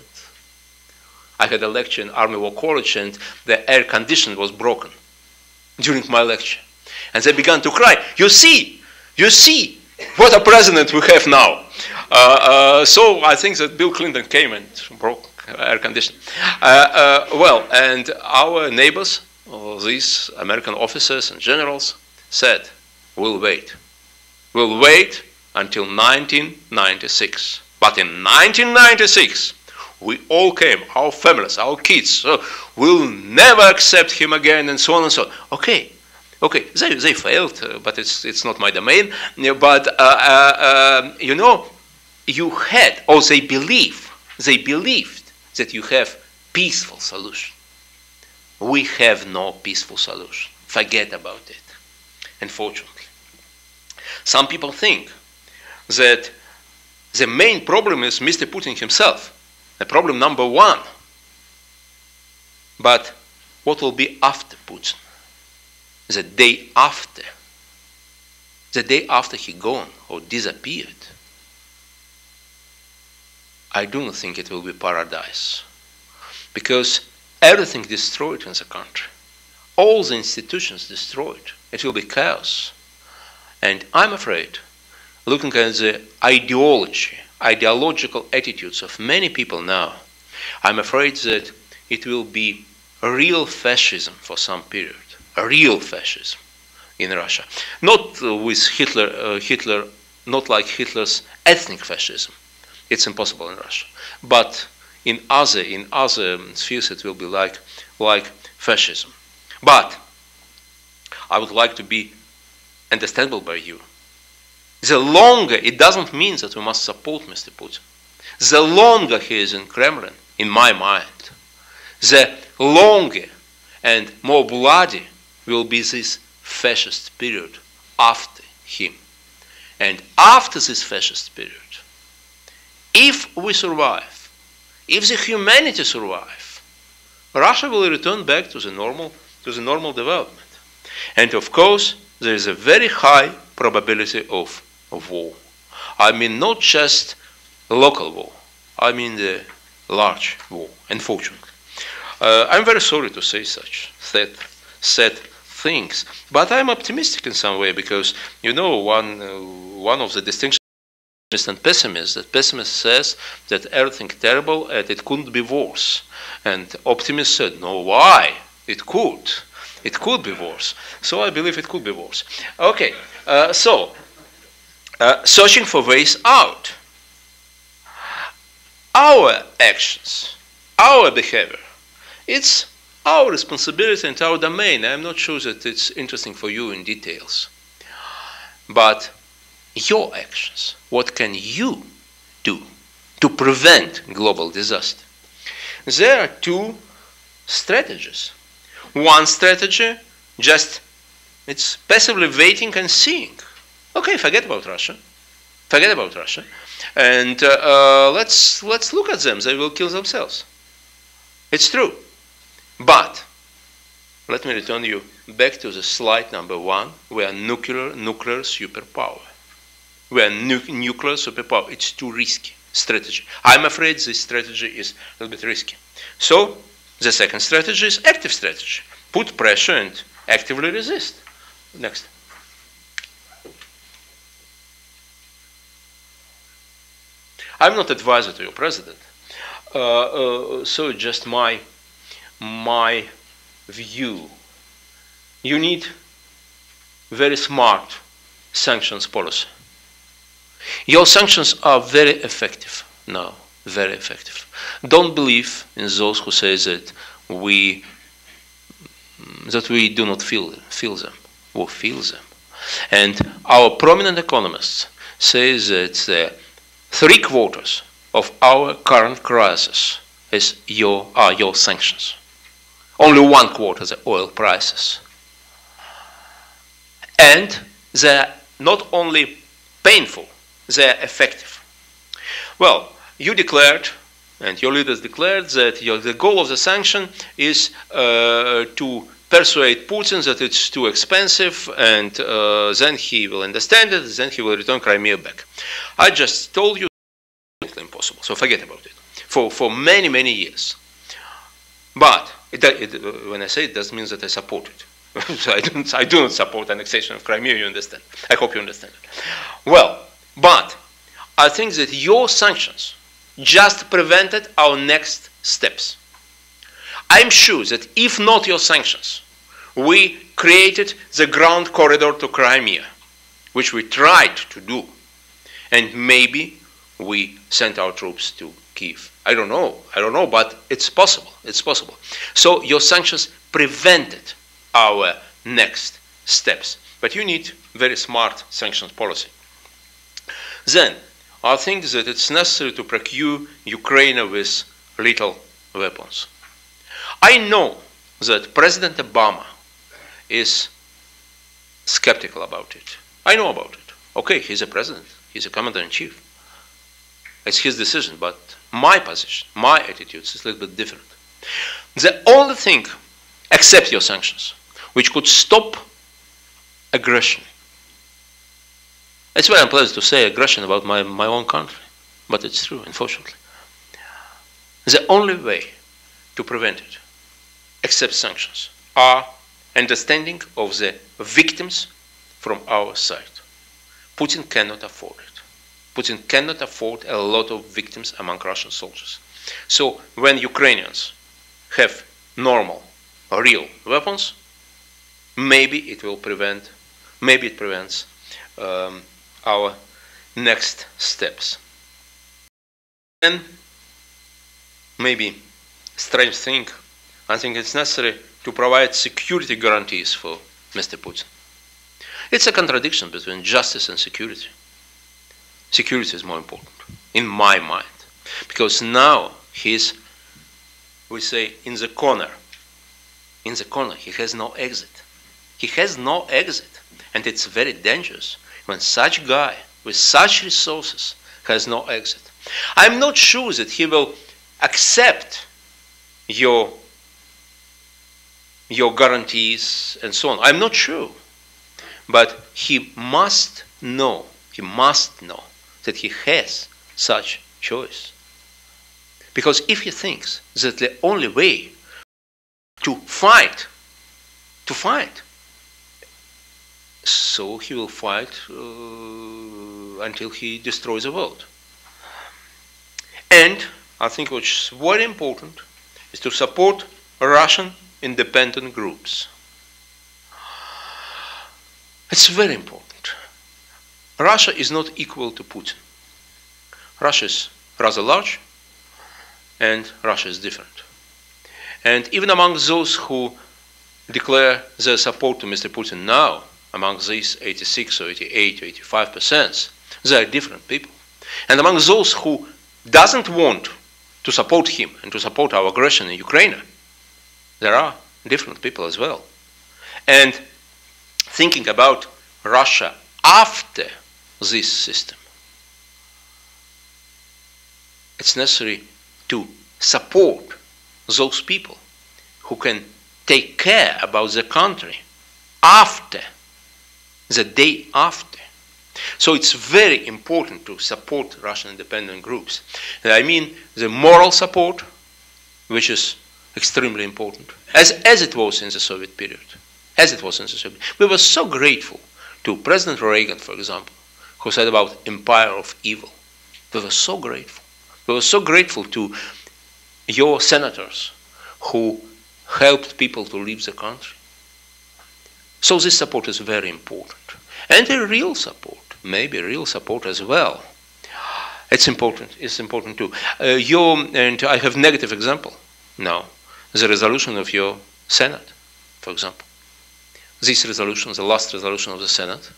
I had a lecture in Army War College, and the air conditioner was broken during my lecture. And they began to cry, you see, what a president we have now. So I think that Bill Clinton came and broke air conditioning. And our neighbors, these American officers and generals, said, we'll wait. We'll wait until 1996. But in 1996, we all came, our families, our kids, so we'll never accept him again, and so on and so on. Okay, they failed, but it's not my domain. But, you know, you had, or they believed that you have peaceful solution. We have no peaceful solution. Forget about it, unfortunately. Some people think that the main problem is Mr. Putin himself, the problem number one. But what will be after Putin? The day after he gone or disappeared, I do not think it will be paradise, because everything destroyed in the country, all the institutions destroyed, it will be chaos. And I'm afraid, looking at the ideological attitudes of many people now, I'm afraid that it will be a real fascism for some period, a real fascism in Russia. Not with Hitler, not like Hitler's ethnic fascism. It's impossible in Russia. But in other spheres it will be like fascism. But I would like to be understandable by you. The longer, it doesn't mean that we must support Mr. Putin. The longer he is in Kremlin, in my mind, the longer and more bloody will be this fascist period after him. And after this fascist period, if we survive, if the humanity survive, Russia will return back to the normal development. And of course, there is a very high probability of war. I mean, not just local war. I mean the large war, unfortunately. I'm very sorry to say such sad things, but I'm optimistic in some way because, you know, one of the distinctions and pessimist, that pessimist says that everything terrible and it couldn't be worse. And optimist said, no, why? It could be worse. So I believe it could be worse. Okay, searching for ways out. Our actions, our behavior, it's our responsibility and our domain. I'm not sure that it's interesting for you in details. But your actions, what can you do to prevent global disaster? There are two strategies. One strategy, just it's passively waiting and seeing. Okay, forget about Russia. Forget about Russia. And let's look at them. They will kill themselves. It's true. But let me return you back to the slide number 1. We are nuclear superpower. We are nuclear superpower. It's too risky strategy. I'm afraid this strategy is a little bit risky. So the second strategy is active strategy. Put pressure and actively resist. Next. I'm not advisor to your president, so just my view. You need very smart sanctions policy. Your sanctions are very effective now, very effective. Don't believe in those who say that we do not feel them. We feel them. And our prominent economists say that 3/4 of our current crisis are your sanctions. Only 1/4 the oil prices. And they're not only painful, they're effective. Well, you declared, and your leaders declared, that the goal of the sanction is to persuade Putin that it's too expensive, and then he will understand it, then he will return Crimea back. I just told you it's impossible, so forget about it. For many, many years. But when I say it, doesn't mean that I support it. So I do not support annexation of Crimea, you understand. I hope you understand it. Well, but I think that your sanctions just prevented our next steps. I'm sure that if not your sanctions, we created the ground corridor to Crimea, which we tried to do, and maybe we sent our troops to Kiev. I don't know, but it's possible. It's possible. So your sanctions prevented our next steps. But you need very smart sanctions policy. Then, I think that it's necessary to procure Ukraine with lethal weapons. I know that President Obama is skeptical about it. I know about it. Okay, he's a president. He's a commander-in-chief. It's his decision, but my position, my attitude is a little bit different. The only thing, except your sanctions, which could stop aggression. It's very unpleasant to say aggression about my own country, but it's true, unfortunately. The only way to prevent it, except sanctions, are understanding of the victims from our side. Putin cannot afford it. Putin cannot afford a lot of victims among Russian soldiers. So when Ukrainians have normal, real weapons, maybe it prevents our next steps. And maybe strange thing, I think it's necessary to provide security guarantees for Mr. Putin. It's a contradiction between justice and security. Security is more important, in my mind, because now he's we say, in the corner. In the corner, he has no exit. He has no exit. And it's very dangerous when such guy with such resources has no exit. I'm not sure that he will accept your guarantees and so on. I'm not sure. But he must know that he has such choice. Because if he thinks that the only way to fight, so he will fight until he destroys the world. And I think what's very important is to support Russian independent groups. It's very important. Russia is not equal to Putin. Russia is rather large, and Russia is different. And even among those who declare their support to Mr. Putin now, among these 86 or 88 or 85%, they are different people. And among those who doesn't want to support him and to support our aggression in Ukraine, there are different people as well. And thinking about Russia after this system, it's necessary to support those people who can take care about the country after, the day after. So it's very important to support Russian independent groups. And I mean the moral support, which is extremely important, as it was in the Soviet period. We were so grateful to President Reagan, for example, who said about empire of evil. We were so grateful. We were so grateful to your senators who helped people to leave the country. So this support is very important. And a real support, maybe real support as well. It's important too. And I have negative example now. The resolution of your Senate, for example. This resolution, the last resolution of the Senate,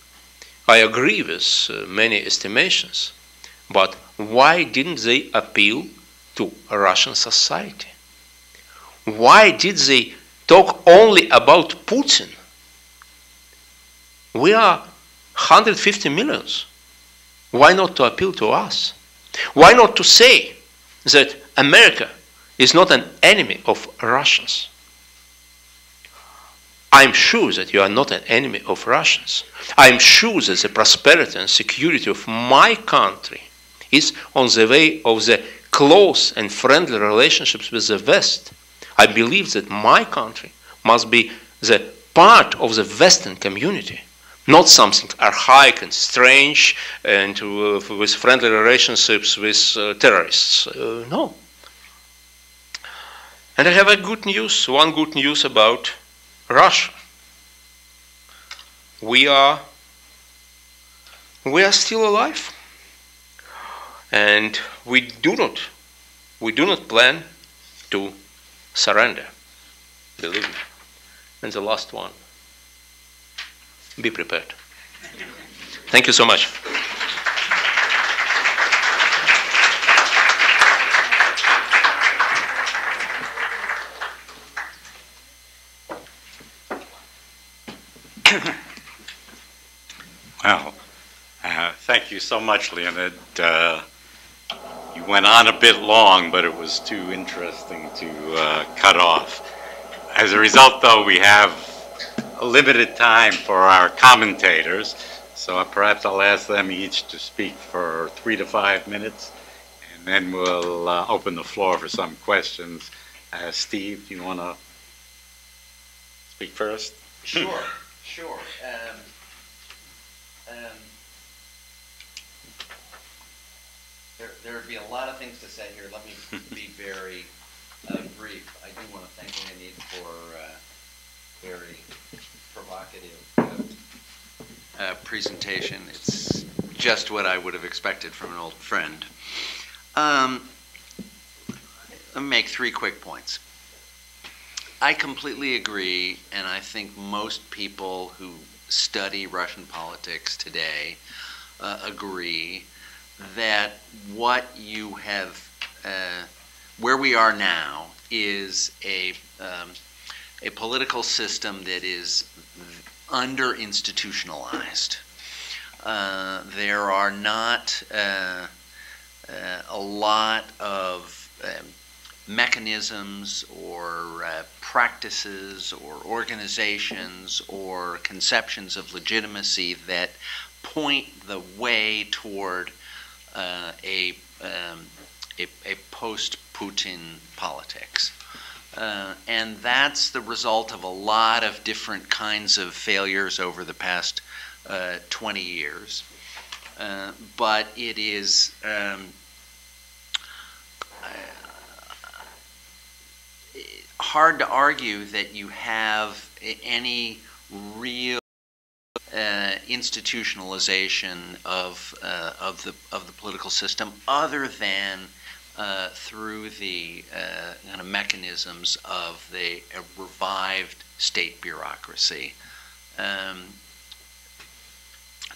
I agree with many estimations, but why didn't they appeal to Russian society? Why did they talk only about Putin? We are 150 millions. Why not to appeal to us? Why not to say that America is not an enemy of Russians? I'm sure that you are not an enemy of Russians. I'm sure that the prosperity and security of my country is on the way of the close and friendly relationships with the West. I believe that my country must be the part of the Western community, not something archaic and strange and with friendly relationships with terrorists. No. And I have one good news about Russia. We are still alive, and we do not plan to surrender. Believe me. And the last one, be prepared. Thank you so much. Well, thank you so much, Leonid. You went on a bit long, but it was too interesting to cut off. As a result, though, we have a limited time for our commentators, so perhaps I'll ask them each to speak for 3 to 5 minutes, and then we'll open the floor for some questions. Steve, do you want to speak first? Sure. There would be a lot of things to say here. Let me be very brief. I do want to thank Leonid for very provocative presentation. It's just what I would have expected from an old friend. Let me make 3 quick points. I completely agree, and I think most people who study Russian politics today agree that what you have, where we are now is a political system that is under-institutionalized. There are not a lot of mechanisms or practices or organizations or conceptions of legitimacy that point the way toward a post-Putin politics. And that's the result of a lot of different kinds of failures over the past 20 years. But it is hard to argue that you have any real institutionalization of the political system, other than through the kind of mechanisms of the revived state bureaucracy.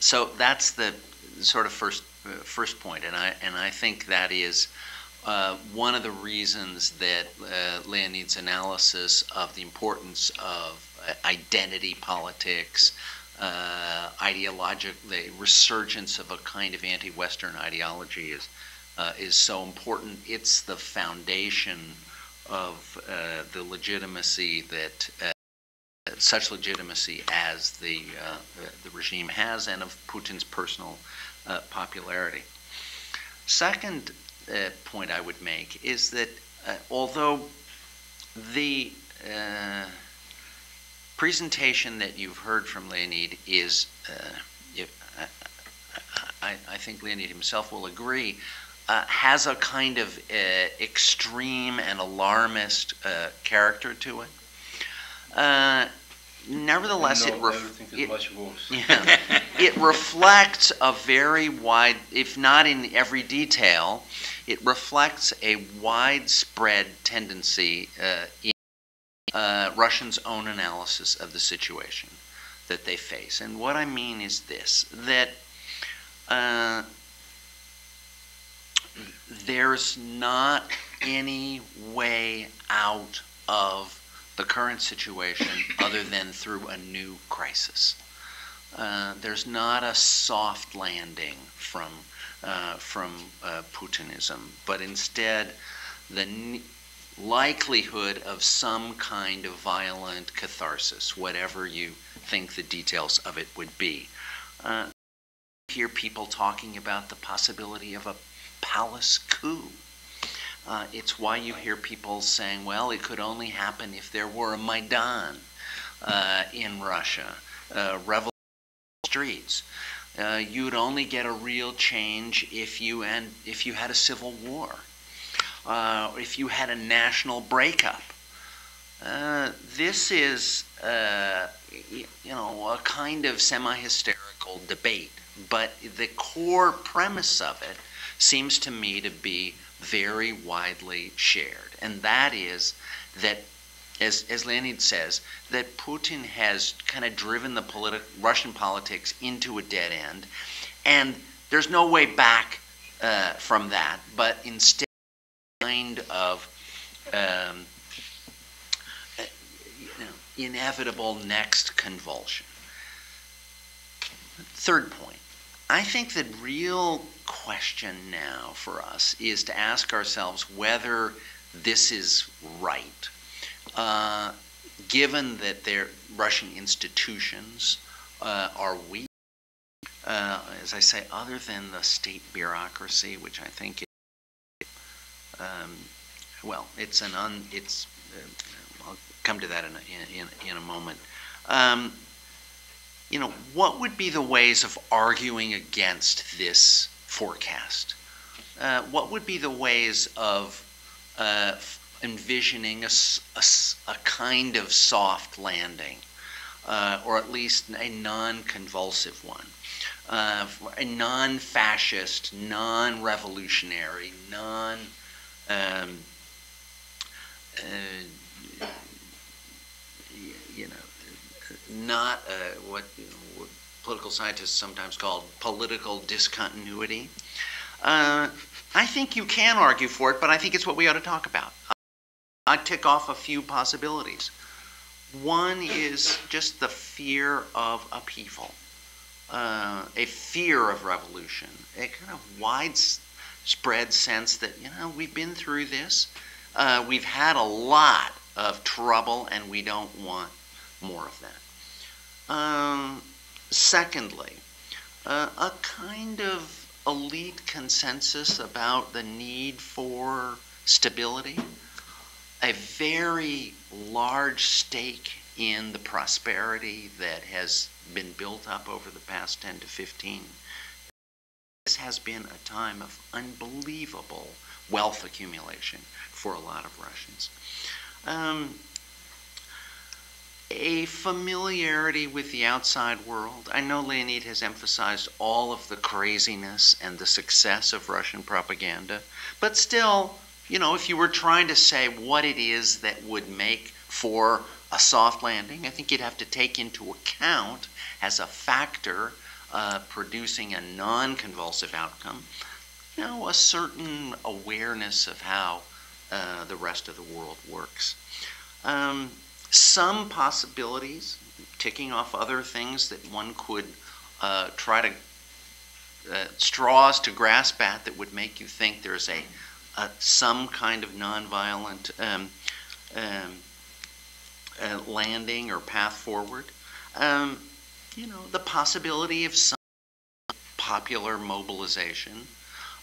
So that's the sort of first point, and I think that is one of the reasons that Leonid's analysis of the importance of identity politics, the resurgence of a kind of anti-Western ideology is so important. It's the foundation of the legitimacy that such legitimacy as the regime has, and of Putin's personal popularity. Second point I would make is that although the presentation that you've heard from Leonid is, I think Leonid himself will agree, has a kind of extreme and alarmist character to it. Nevertheless, it reflects a very wide, if not in every detail, it reflects a widespread tendency in Russians' own analysis of the situation that they face. And what I mean is this, that there's not any way out of the current situation other than through a new crisis. There's not a soft landing from Putinism, but instead the likelihood of some kind of violent catharsis, whatever you think the details of it would be. You hear people talking about the possibility of a palace coup. It's why you hear people saying, well, it could only happen if there were a Maidan in Russia, revolution streets. You'd only get a real change if you had a civil war, if you had a national breakup. This is, a kind of semi-hysterical debate, but the core premise of it seems to me to be very widely shared, and that is that, as Leonid says, that Putin has kind of driven the Russian politics into a dead end, and there's no way back from that, but instead a kind of inevitable next convulsion. Third point, I think the real question now for us is to ask ourselves whether this is right, given that Russian institutions are weak. As I say, other than the state bureaucracy, which I think, I'll come to that in a moment. What would be the ways of arguing against this forecast? What would be the ways of envisioning a kind of soft landing, or at least a non-convulsive one, a non-fascist, non-revolutionary, not what political scientists sometimes call political discontinuity. I think you can argue for it, but I think it's what we ought to talk about. I'd tick off a few possibilities. One is just the fear of upheaval, a fear of revolution, a kind of widespread sense that, we've been through this, we've had a lot of trouble, and we don't want more of that. Secondly, a kind of elite consensus about the need for stability, a very large stake in the prosperity that has been built up over the past 10 to 15. This has been a time of unbelievable wealth accumulation for a lot of Russians. A familiarity with the outside world. I know Leonid has emphasized all of the craziness and the success of Russian propaganda, but still, if you were trying to say what it is that would make for a soft landing, I think you'd have to take into account as a factor producing a non-convulsive outcome, a certain awareness of how the rest of the world works. Some possibilities, ticking off other things that one could try to, straws to grasp at that would make you think there's some kind of nonviolent landing or path forward. The possibility of some popular mobilization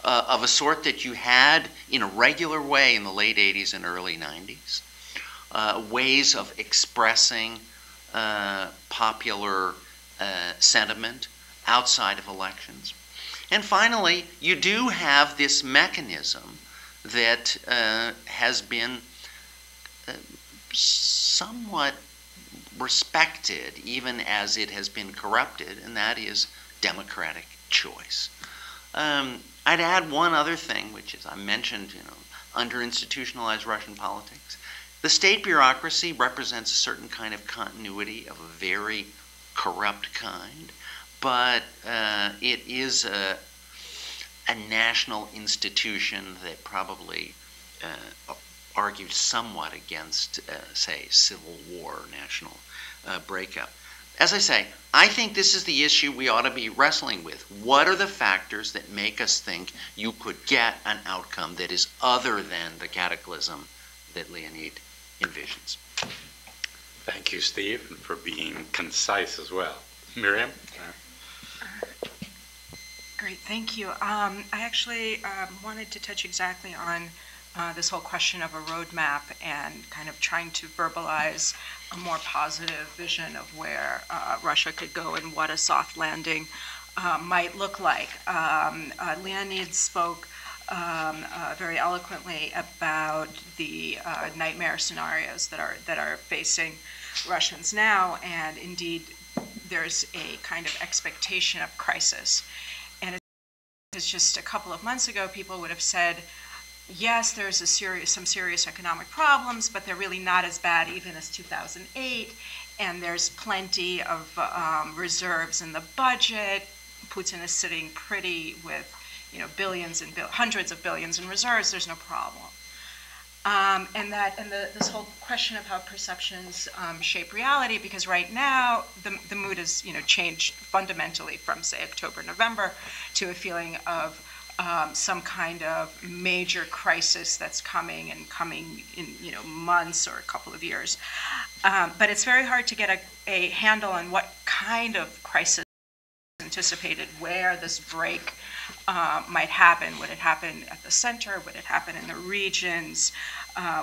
of a sort that you had in a regular way in the late 80s and early 90s. Ways of expressing popular sentiment outside of elections. And finally, you do have this mechanism that has been somewhat respected, even as it has been corrupted, and that is democratic choice. I'd add one other thing, which is I mentioned, under institutionalized Russian politics. The state bureaucracy represents a certain kind of continuity of a very corrupt kind, but it is a national institution that probably argued somewhat against, say, civil war, national breakup. As I say, I think this is the issue we ought to be wrestling with. What are the factors that make us think you could get an outcome that is other than the cataclysm that Leonid envisions? Thank you, Steve, for being concise as well. Miriam? Great, thank you. I actually wanted to touch exactly on this whole question of a roadmap and kind of trying to verbalize a more positive vision of where Russia could go and what a soft landing might look like. Leonid spoke very eloquently about the nightmare scenarios that are facing Russians now, and indeed there's a kind of expectation of crisis. And it's just a couple of months ago, people would have said, yes, there's some serious economic problems, but they're really not as bad even as 2008, and there's plenty of reserves in the budget. Putin is sitting pretty with billions and hundreds of billions in reserves. There's no problem. This whole question of how perceptions shape reality, because right now the mood has changed fundamentally from, say, October, November, to a feeling of some kind of major crisis that's coming in months or a couple of years. But it's very hard to get a handle on what kind of crisis is anticipated, where this break might happen. Would it happen at the center? Would it happen in the regions?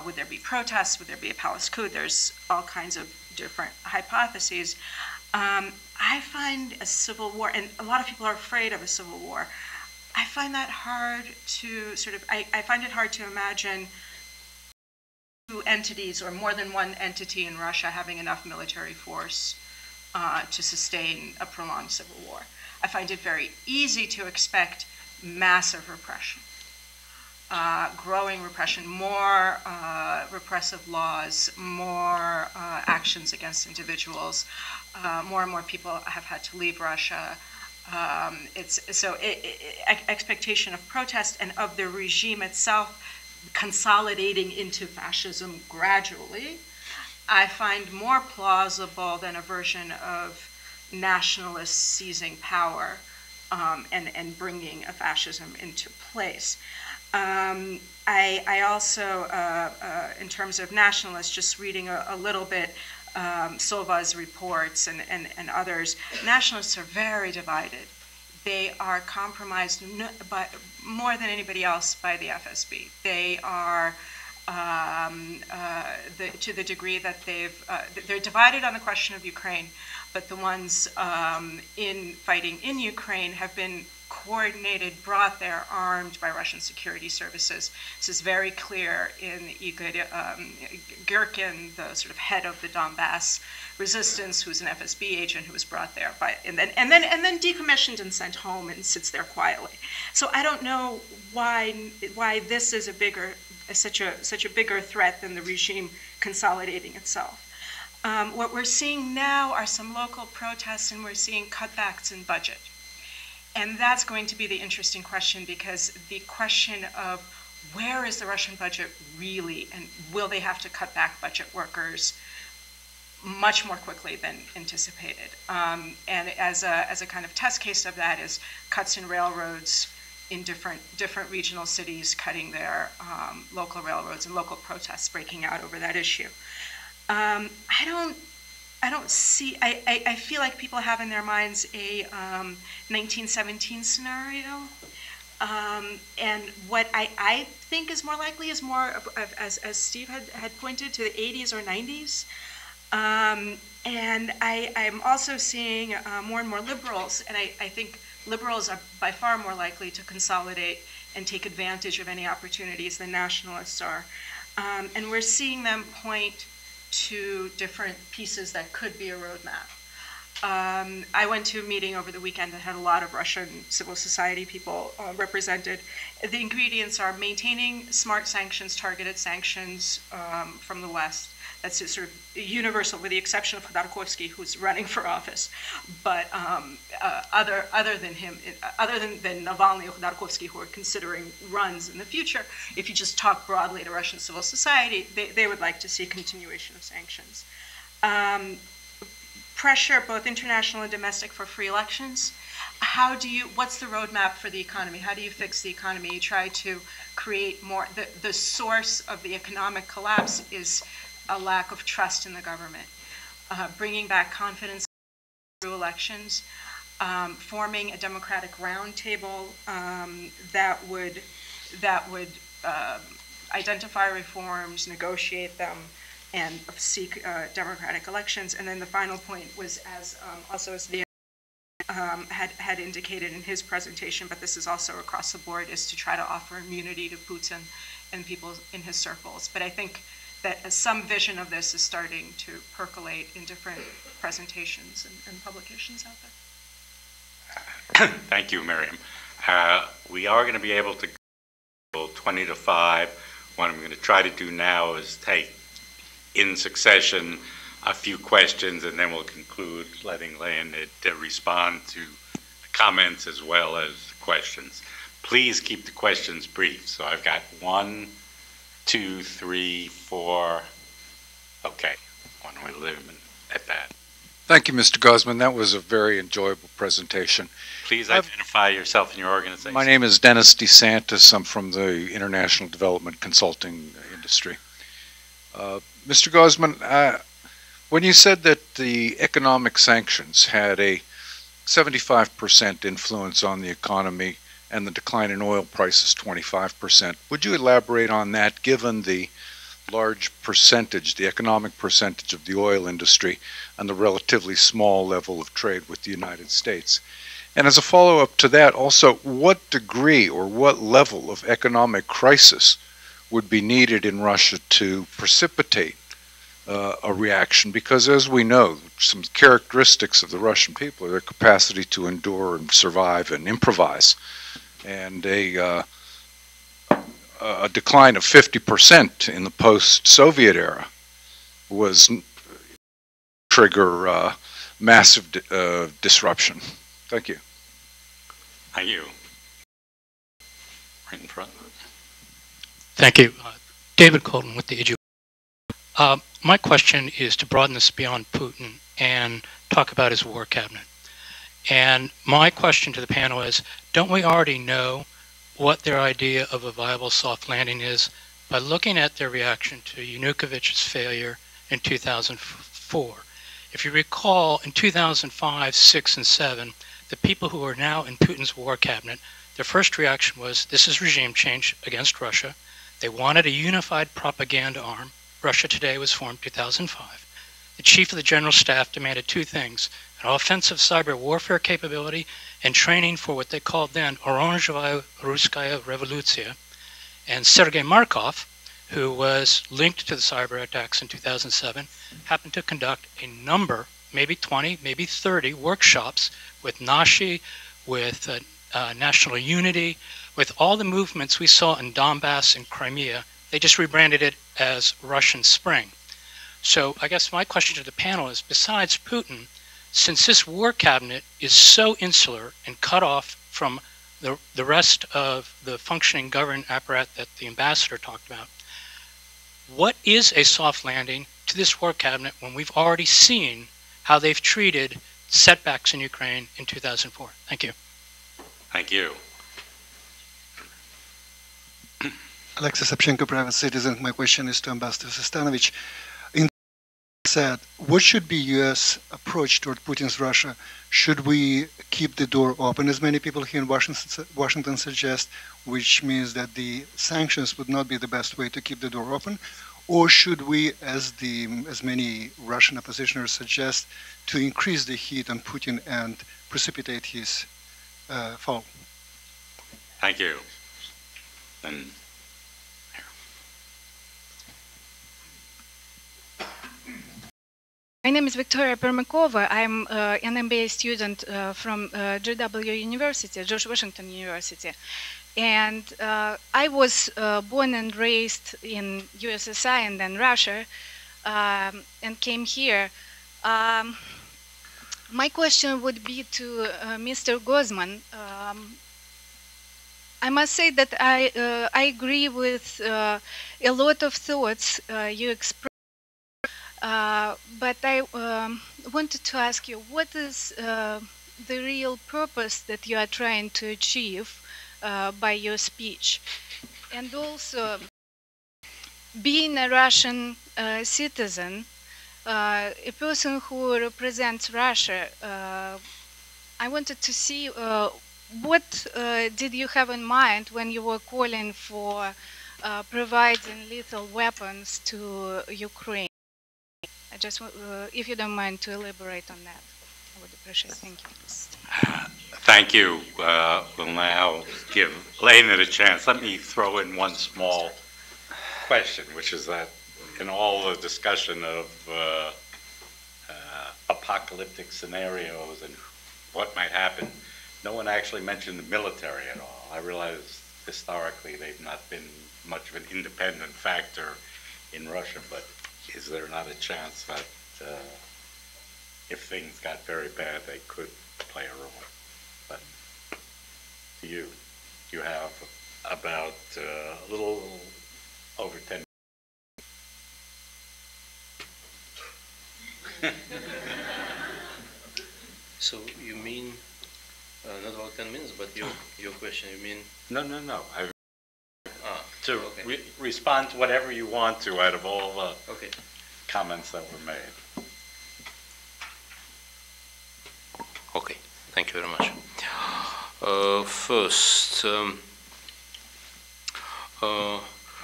Would there be protests? Would there be a palace coup? There's all kinds of different hypotheses. I find a civil war, and a lot of people are afraid of a civil war. I find that hard to I find it hard to imagine two entities or more than one entity in Russia having enough military force to sustain a prolonged civil war. I find it very easy to expect massive repression, growing repression, more repressive laws, more actions against individuals. More and more people have had to leave Russia. Expectation of protest and of the regime itself consolidating into fascism gradually, I find more plausible than a version of nationalists seizing power and bringing a fascism into place. I also, in terms of nationalists, just reading a little bit Silva's reports and others, nationalists are very divided. They are compromised by, more than anybody else by the FSB. They are, to the degree that they're divided on the question of Ukraine, but the ones in fighting in Ukraine have been coordinated, brought there, armed by Russian security services. This is very clear in Igor Girkin, the sort of head of the Donbass resistance, who's an FSB agent who was brought there by, and then decommissioned and sent home and sits there quietly. So I don't know why this is such a bigger threat than the regime consolidating itself. What we're seeing now are some local protests, and we're seeing cutbacks in budget. And that's going to be the interesting question, because the question of where is the Russian budget really, and will they have to cut back budget workers much more quickly than anticipated? And as a kind of test case of that is cuts in railroads in different regional cities, cutting their local railroads, and local protests breaking out over that issue. I don't see, I feel like people have in their minds a 1917 scenario. And what I think is more likely is more of, as Steve had pointed to, the 80s or 90s. And I'm also seeing more and more liberals, and I think liberals are by far more likely to consolidate and take advantage of any opportunities than nationalists are. And we're seeing them point to different pieces that could be a roadmap. I went to a meeting over the weekend that had a lot of Russian civil society people represented. The ingredients are maintaining smart sanctions, targeted sanctions from the West. That's sort of universal, with the exception of Khodorkovsky, who's running for office. But other than him, other than Navalny or Khodorkovsky, who are considering runs in the future, if you just talk broadly to Russian civil society, they would like to see a continuation of sanctions. Pressure, both international and domestic, for free elections. What's the roadmap for the economy? How do you fix the economy? You try to create more, the source of the economic collapse is a lack of trust in the government. Bringing back confidence through elections, forming a democratic roundtable that would identify reforms, negotiate them, and seek democratic elections. And then the final point was, as Leonid had indicated in his presentation, but this is also across the board, is to try to offer immunity to Putin and people in his circles. But I think that some vision of this is starting to percolate in different presentations and publications out there. Thank you, Miriam. We are going to be able to go 20 to 5. What I'm going to try to do now is take in succession a few questions, and then we'll conclude letting Leonid respond to comments as well as questions. Please keep the questions brief. So I've got 1, 2, 3, 4. Okay, why don't we leave them at that? Thank you, Mr. Gozman. That was a very enjoyable presentation. Please identify yourself and your organization. My name is Dennis DeSantis. I'm from the International Development Consulting industry. Mr. Gozman, when you said that the economic sanctions had a 75% influence on the economy and the decline in oil prices 25%, would you elaborate on that, given the large percentage, the economic percentage of the oil industry and the relatively small level of trade with the United States? And as a follow-up to that, also, what degree or what level of economic crisis would be needed in Russia to precipitate a reaction? Because as we know, some characteristics of the Russian people are their capacity to endure and survive and improvise. And a decline of 50% in the post-Soviet era was trigger massive disruption. Thank you. Thank you. Right in front. Thank you. David Colton with the EDU. My question is to broaden this beyond Putin and talk about his war cabinet. And my question to the panel is, don't we already know what their idea of a viable soft landing is by looking at their reaction to Yanukovych's failure in 2004? If you recall, in 2005, 6, and 7, the people who are now in Putin's war cabinet, their first reaction was, this is regime change against Russia. They wanted a unified propaganda arm. Russia Today was formed in 2005. The chief of the general staff demanded two things: an offensive cyber warfare capability and training for what they called then Oranzhevaya Ruskaya Revoluция. And Sergei Markov, who was linked to the cyber attacks in 2007, happened to conduct a number, maybe 20, maybe 30 workshops with Nashi, with National Unity, with all the movements we saw in Donbass and Crimea. They just rebranded it as Russian Spring. So I guess my question to the panel is, besides Putin, since this war cabinet is so insular and cut off from the rest of the functioning government apparatus that the ambassador talked about, what is a soft landing to this war cabinet when we've already seen how they've treated setbacks in Ukraine in 2004? Thank you. Thank you. Alexei Sapchenko, private citizen. My question is to Ambassador Stephen said, what should be U.S. approach toward Putin's Russia? Should we keep the door open, as many people here in Washington suggest, which means that the sanctions would not be the best way to keep the door open? Or should we, as many Russian oppositioners suggest, to increase the heat on Putin and precipitate his fall? Thank you. And my name is Victoria Permakova. I'm an MBA student from GW University, George Washington University. And I was born and raised in USSR and then Russia, and came here. My question would be to Mr. Gozman. I must say that I agree with a lot of thoughts you expressed. But I wanted to ask you, what is the real purpose that you are trying to achieve by your speech? And also, being a Russian citizen, a person who represents Russia, I wanted to see what did you have in mind when you were calling for providing lethal weapons to Ukraine? I just, if you don't mind to elaborate on that, I would appreciate it. Thank you. Thank you. We'll now give Leonid a chance. Let me throw in one small question, which is that in all the discussion of apocalyptic scenarios and what might happen, no one actually mentioned the military at all. I realize historically they've not been much of an independent factor in Russia, but is there not a chance that if things got very bad, they could play a role? But to you have about a little over 10 minutes. So you mean not about 10 minutes, but your question, you mean? No. To respond to whatever you want to out of all the comments that were made. Okay, thank you very much. First,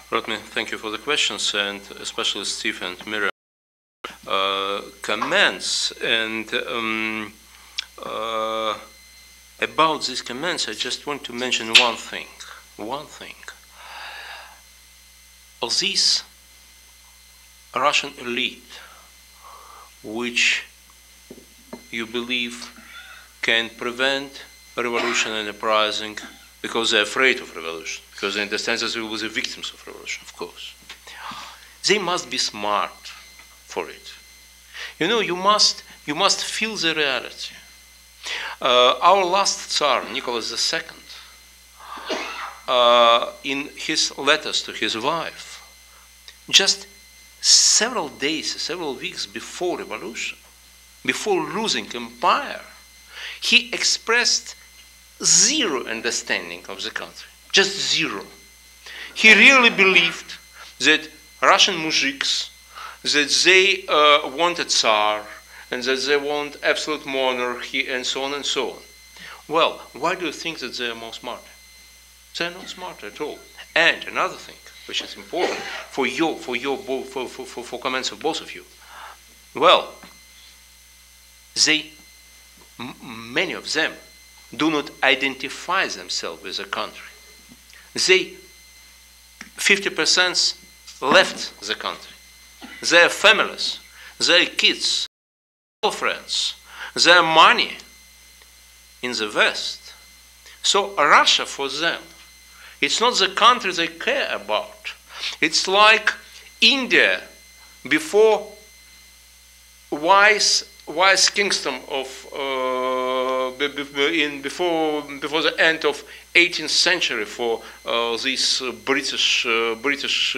Rodman, thank you for the questions, and especially Steve and Miriam. Comments, and about these comments, I just want to mention one thing. This Russian elite, which you believe can prevent revolution and uprising because they're afraid of revolution, because they understand that they will be the victims of revolution, of course. They must be smart for it. You know, you must feel the reality. Our last Tsar, Nicholas II, in his letters to his wife, just several days, several weeks before revolution, before losing empire, he expressed zero understanding of the country, just zero. He really believed that Russian mujiks, that they wanted Tsar, and that they want absolute monarchy, and so on and so on. Well, why do you think that they are more smart? They are not smart at all. And another thing, which is important for comments of both of you. Well, many of them do not identify themselves with the country. They 50% left the country. Their families, their kids, girlfriends, their money in the West. So Russia for them, it's not the country they care about. It's like India before wise kingdom of before the end of 18th century for these British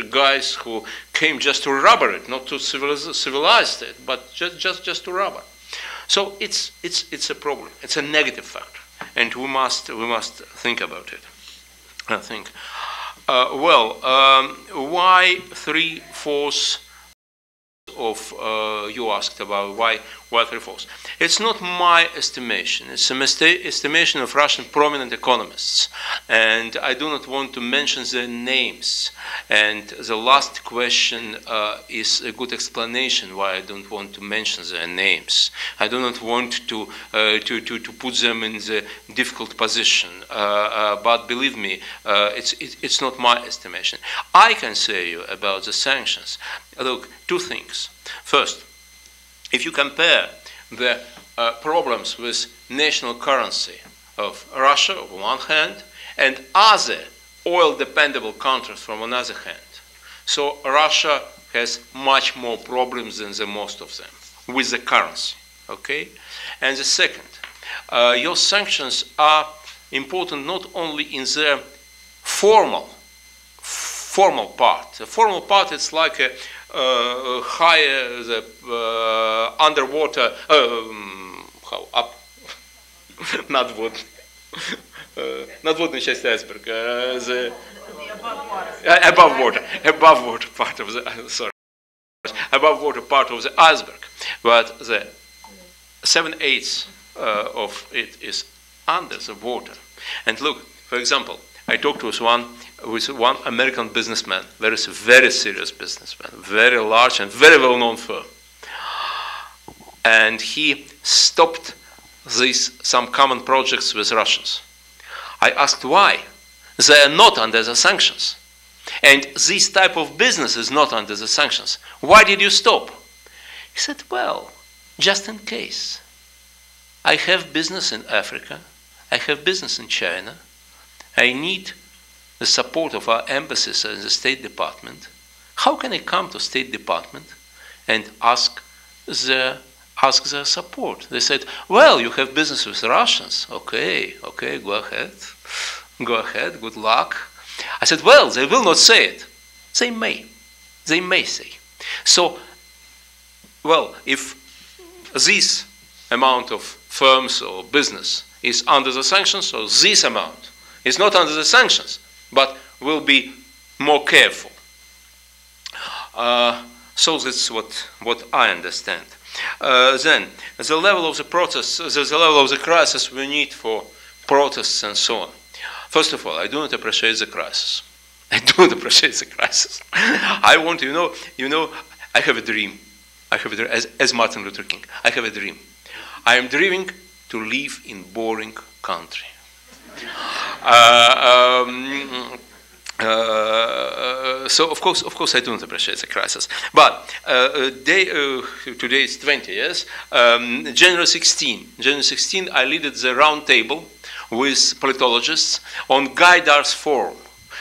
guys who came just to rubber it, not to civilize it, but just to rubber. So it's a problem. It's a negative factor, and we must think about it. I think. Why 3/4 of you asked about why 3/4? It's not my estimation. It's an estimation of Russian prominent economists, and I do not want to mention their names. And the last question is a good explanation why I don't want to mention their names. I do not want to put them in the difficult position. But believe me, it's not my estimation. I can say you about the sanctions. Look, two things. First, if you compare the problems with national currency of Russia on one hand and other oil-dependable countries from another hand, so Russia has much more problems than the most of them with the currency, okay? And the second, your sanctions are important not only in their formal part. The formal part is like a higher the underwater not водной части айсберга, the above water part of the above water part of the iceberg, but the 7/8 of it is under the water. And look, for example, I talked with one American businessman, very serious businessman, very large and very well-known firm. And he stopped some common projects with Russians. I asked why. They are not under the sanctions. And this type of business is not under the sanctions. Why did you stop? He said, well, just in case. I have business in Africa. I have business in China. I need the support of our embassies and the State Department. How can I come to State Department and ask their support? They said, well, you have business with Russians. Okay, go ahead, good luck. I said, well, they will not say it. They may say. So, well, if this amount of firms or business is under the sanctions, so this amount is not under the sanctions, but will be more careful. So that's what I understand. Then, the level of the protest, the level of the crisis we need for protests and so on. First of all, I do not appreciate the crisis. I do not appreciate the crisis. I want to, I have a dream. As Martin Luther King, I have a dream. I am dreaming to live in boring country. So of course, I don't appreciate the crisis. But today is 20 years. January 16, I led the round table with politologists on Gaidar's forum.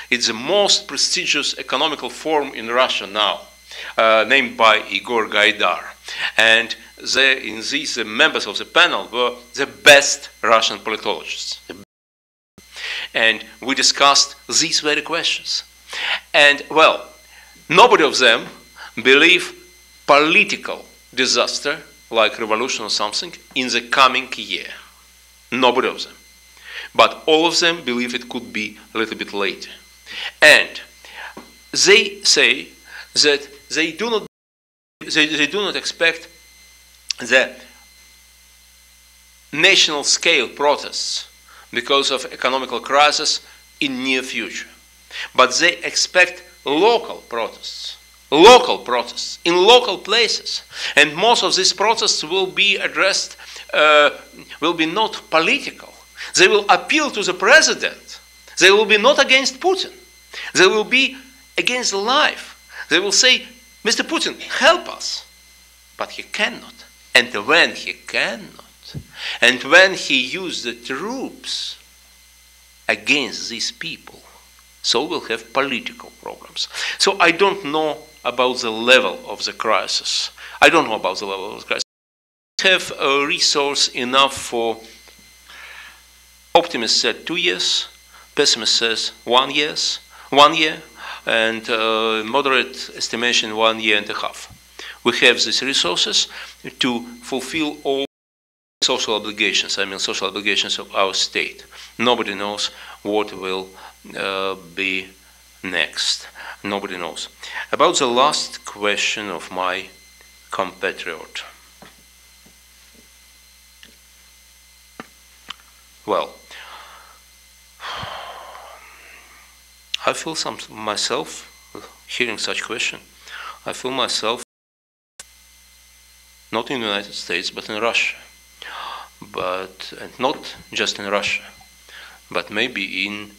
It's the most prestigious economical forum in Russia now, named by Igor Gaidar. And the members of the panel were the best Russian politologists. And we discussed these very questions. And, well, nobody of them believe political disaster, like revolution or something, in the coming year. Nobody of them. But all of them believe it could be a little bit later. And they say that they do not expect the national scale protests because of economical crisis in near future. But they expect local protests in local places. And most of these protests will be addressed, will be not political. They will appeal to the president. They will be not against Putin. They will be against life. They will say, Mr. Putin, help us. But he cannot. And when he cannot, and when he used the troops against these people, so we'll have political problems. So I don't know about the level of the crisis. I don't know about the level of the crisis. We have a resource enough for, optimist said 2 years, pessimist says 1 year, and moderate estimation 1.5 years. We have these resources to fulfill all social obligations, social obligations of our state. Nobody knows what will be next. Nobody knows. About the last question of my compatriot. Well, I feel myself, hearing such question, I feel myself not in the United States, but in Russia. And not just in Russia, but maybe in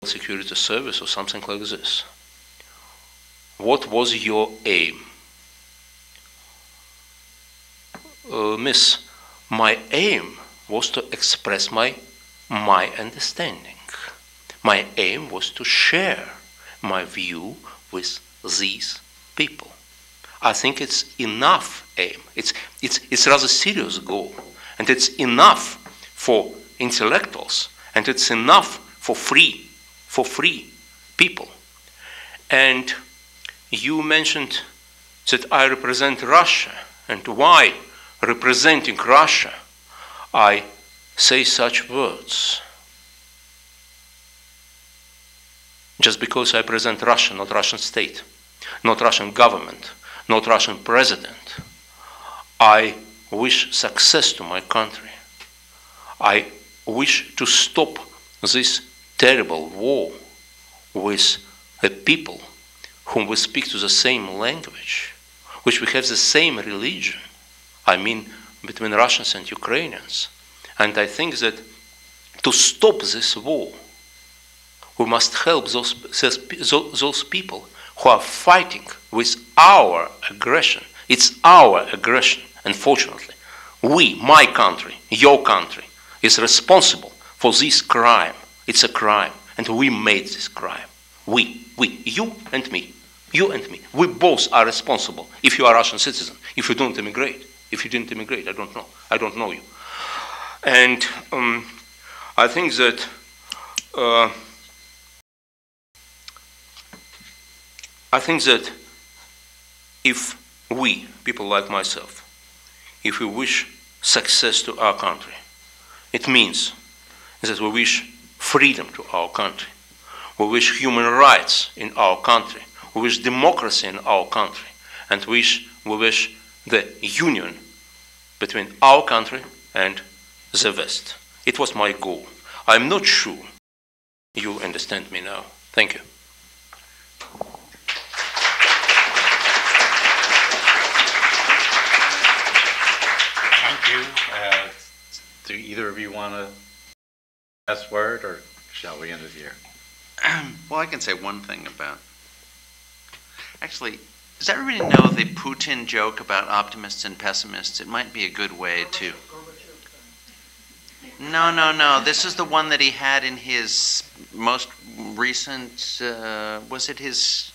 security service or something like this. What was your aim? Miss, my aim was to express my understanding. My aim was to share my view with these people. I think it's enough aim. It's rather serious goal. And it's enough for intellectuals. And it's enough for free people. And you mentioned that I represent Russia. And why, representing Russia, I say such words. Just because I represent Russia, not Russian state, not Russian government, not Russian president. I wish success to my country. I wish to stop this terrible war with a people whom we speak to the same language, which we have the same religion. I mean, between Russians and Ukrainians. And I think that to stop this war, we must help those people who are fighting with our aggression. It's our aggression, unfortunately. We, my country, your country, is responsible for this crime. It's a crime, and we made this crime. We, you and me. You and me. We both are responsible if you are a Russian citizen. If you don't immigrate. If you didn't immigrate, I don't know. I don't know you. And I think that if we, people like myself, if we wish success to our country, it means that we wish freedom to our country. We wish human rights in our country. We wish democracy in our country. And we wish the union between our country and the West. It was my goal. I'm not sure you understand me now. Thank you. Thank you. Do either of you want to last word, or shall we end it here? Well, I can say one thing about... Actually, does everybody know the Putin joke about optimists and pessimists? It might be a good way to... No. This is the one that he had in his most recent, was it his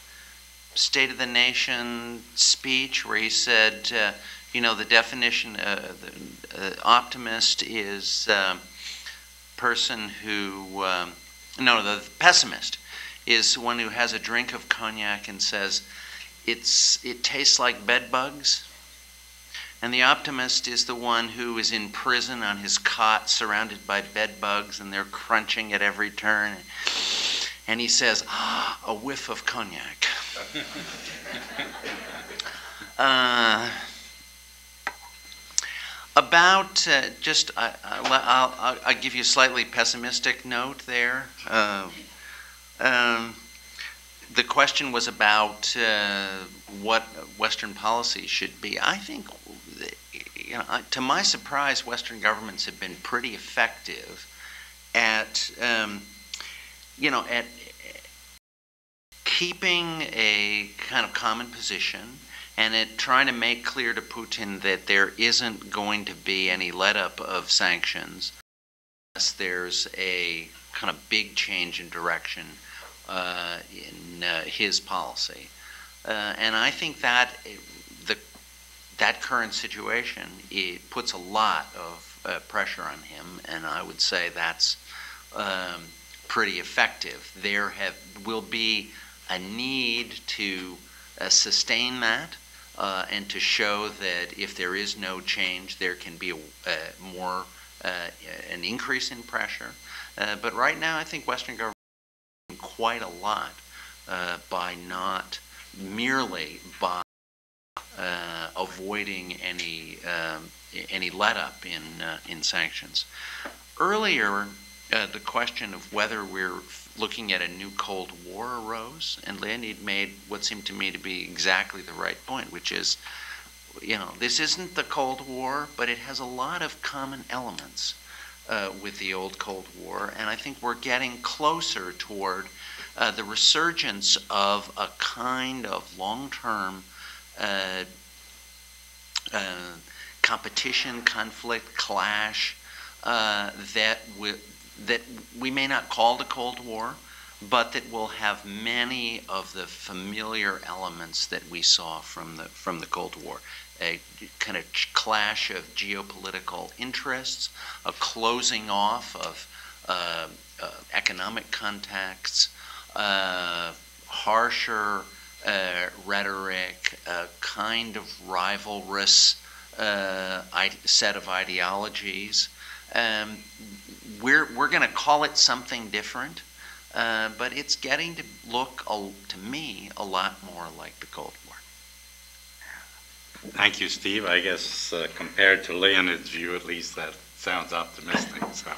State of the Nation speech, where he said, the definition, optimist is person who, no, the pessimist is one who has a drink of cognac and says, it tastes like bed bugs. And the optimist is the one who is in prison on his cot surrounded by bed bugs and they're crunching at every turn. And he says, a whiff of cognac. I'll give you a slightly pessimistic note there. The question was about what Western policy should be. I think, to my surprise, Western governments have been pretty effective at, at keeping a kind of common position and at trying to make clear to Putin that there isn't going to be any let-up of sanctions unless there's a kind of big change in direction in his policy. And I think that that current situation, it puts a lot of pressure on him, and I would say that's pretty effective. There will be a need to sustain that and to show that if there is no change, there can be an increase in pressure. But right now, I think Western governments are doing quite a lot by not merely by avoiding any let-up in sanctions. Earlier, the question of whether we're looking at a new Cold War arose, and Leonid made what seemed to me to be exactly the right point, which is, this isn't the Cold War, but it has a lot of common elements with the old Cold War, and I think we're getting closer toward the resurgence of a kind of long-term competition, conflict, clash that we may not call the Cold War, but that will have many of the familiar elements that we saw from the Cold War. A kind of clash of geopolitical interests, a closing off of economic contacts, harsher rhetoric, a kind of rivalrous set of ideologies. We're going to call it something different, but it's getting to look, to me, a lot more like the Cold War. Thank you, Steve. I guess compared to Leonid's view, at least that sounds optimistic. So,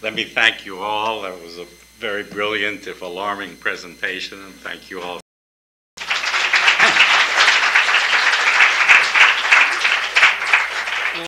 let me thank you all. That was a very brilliant, if alarming, presentation, and thank you all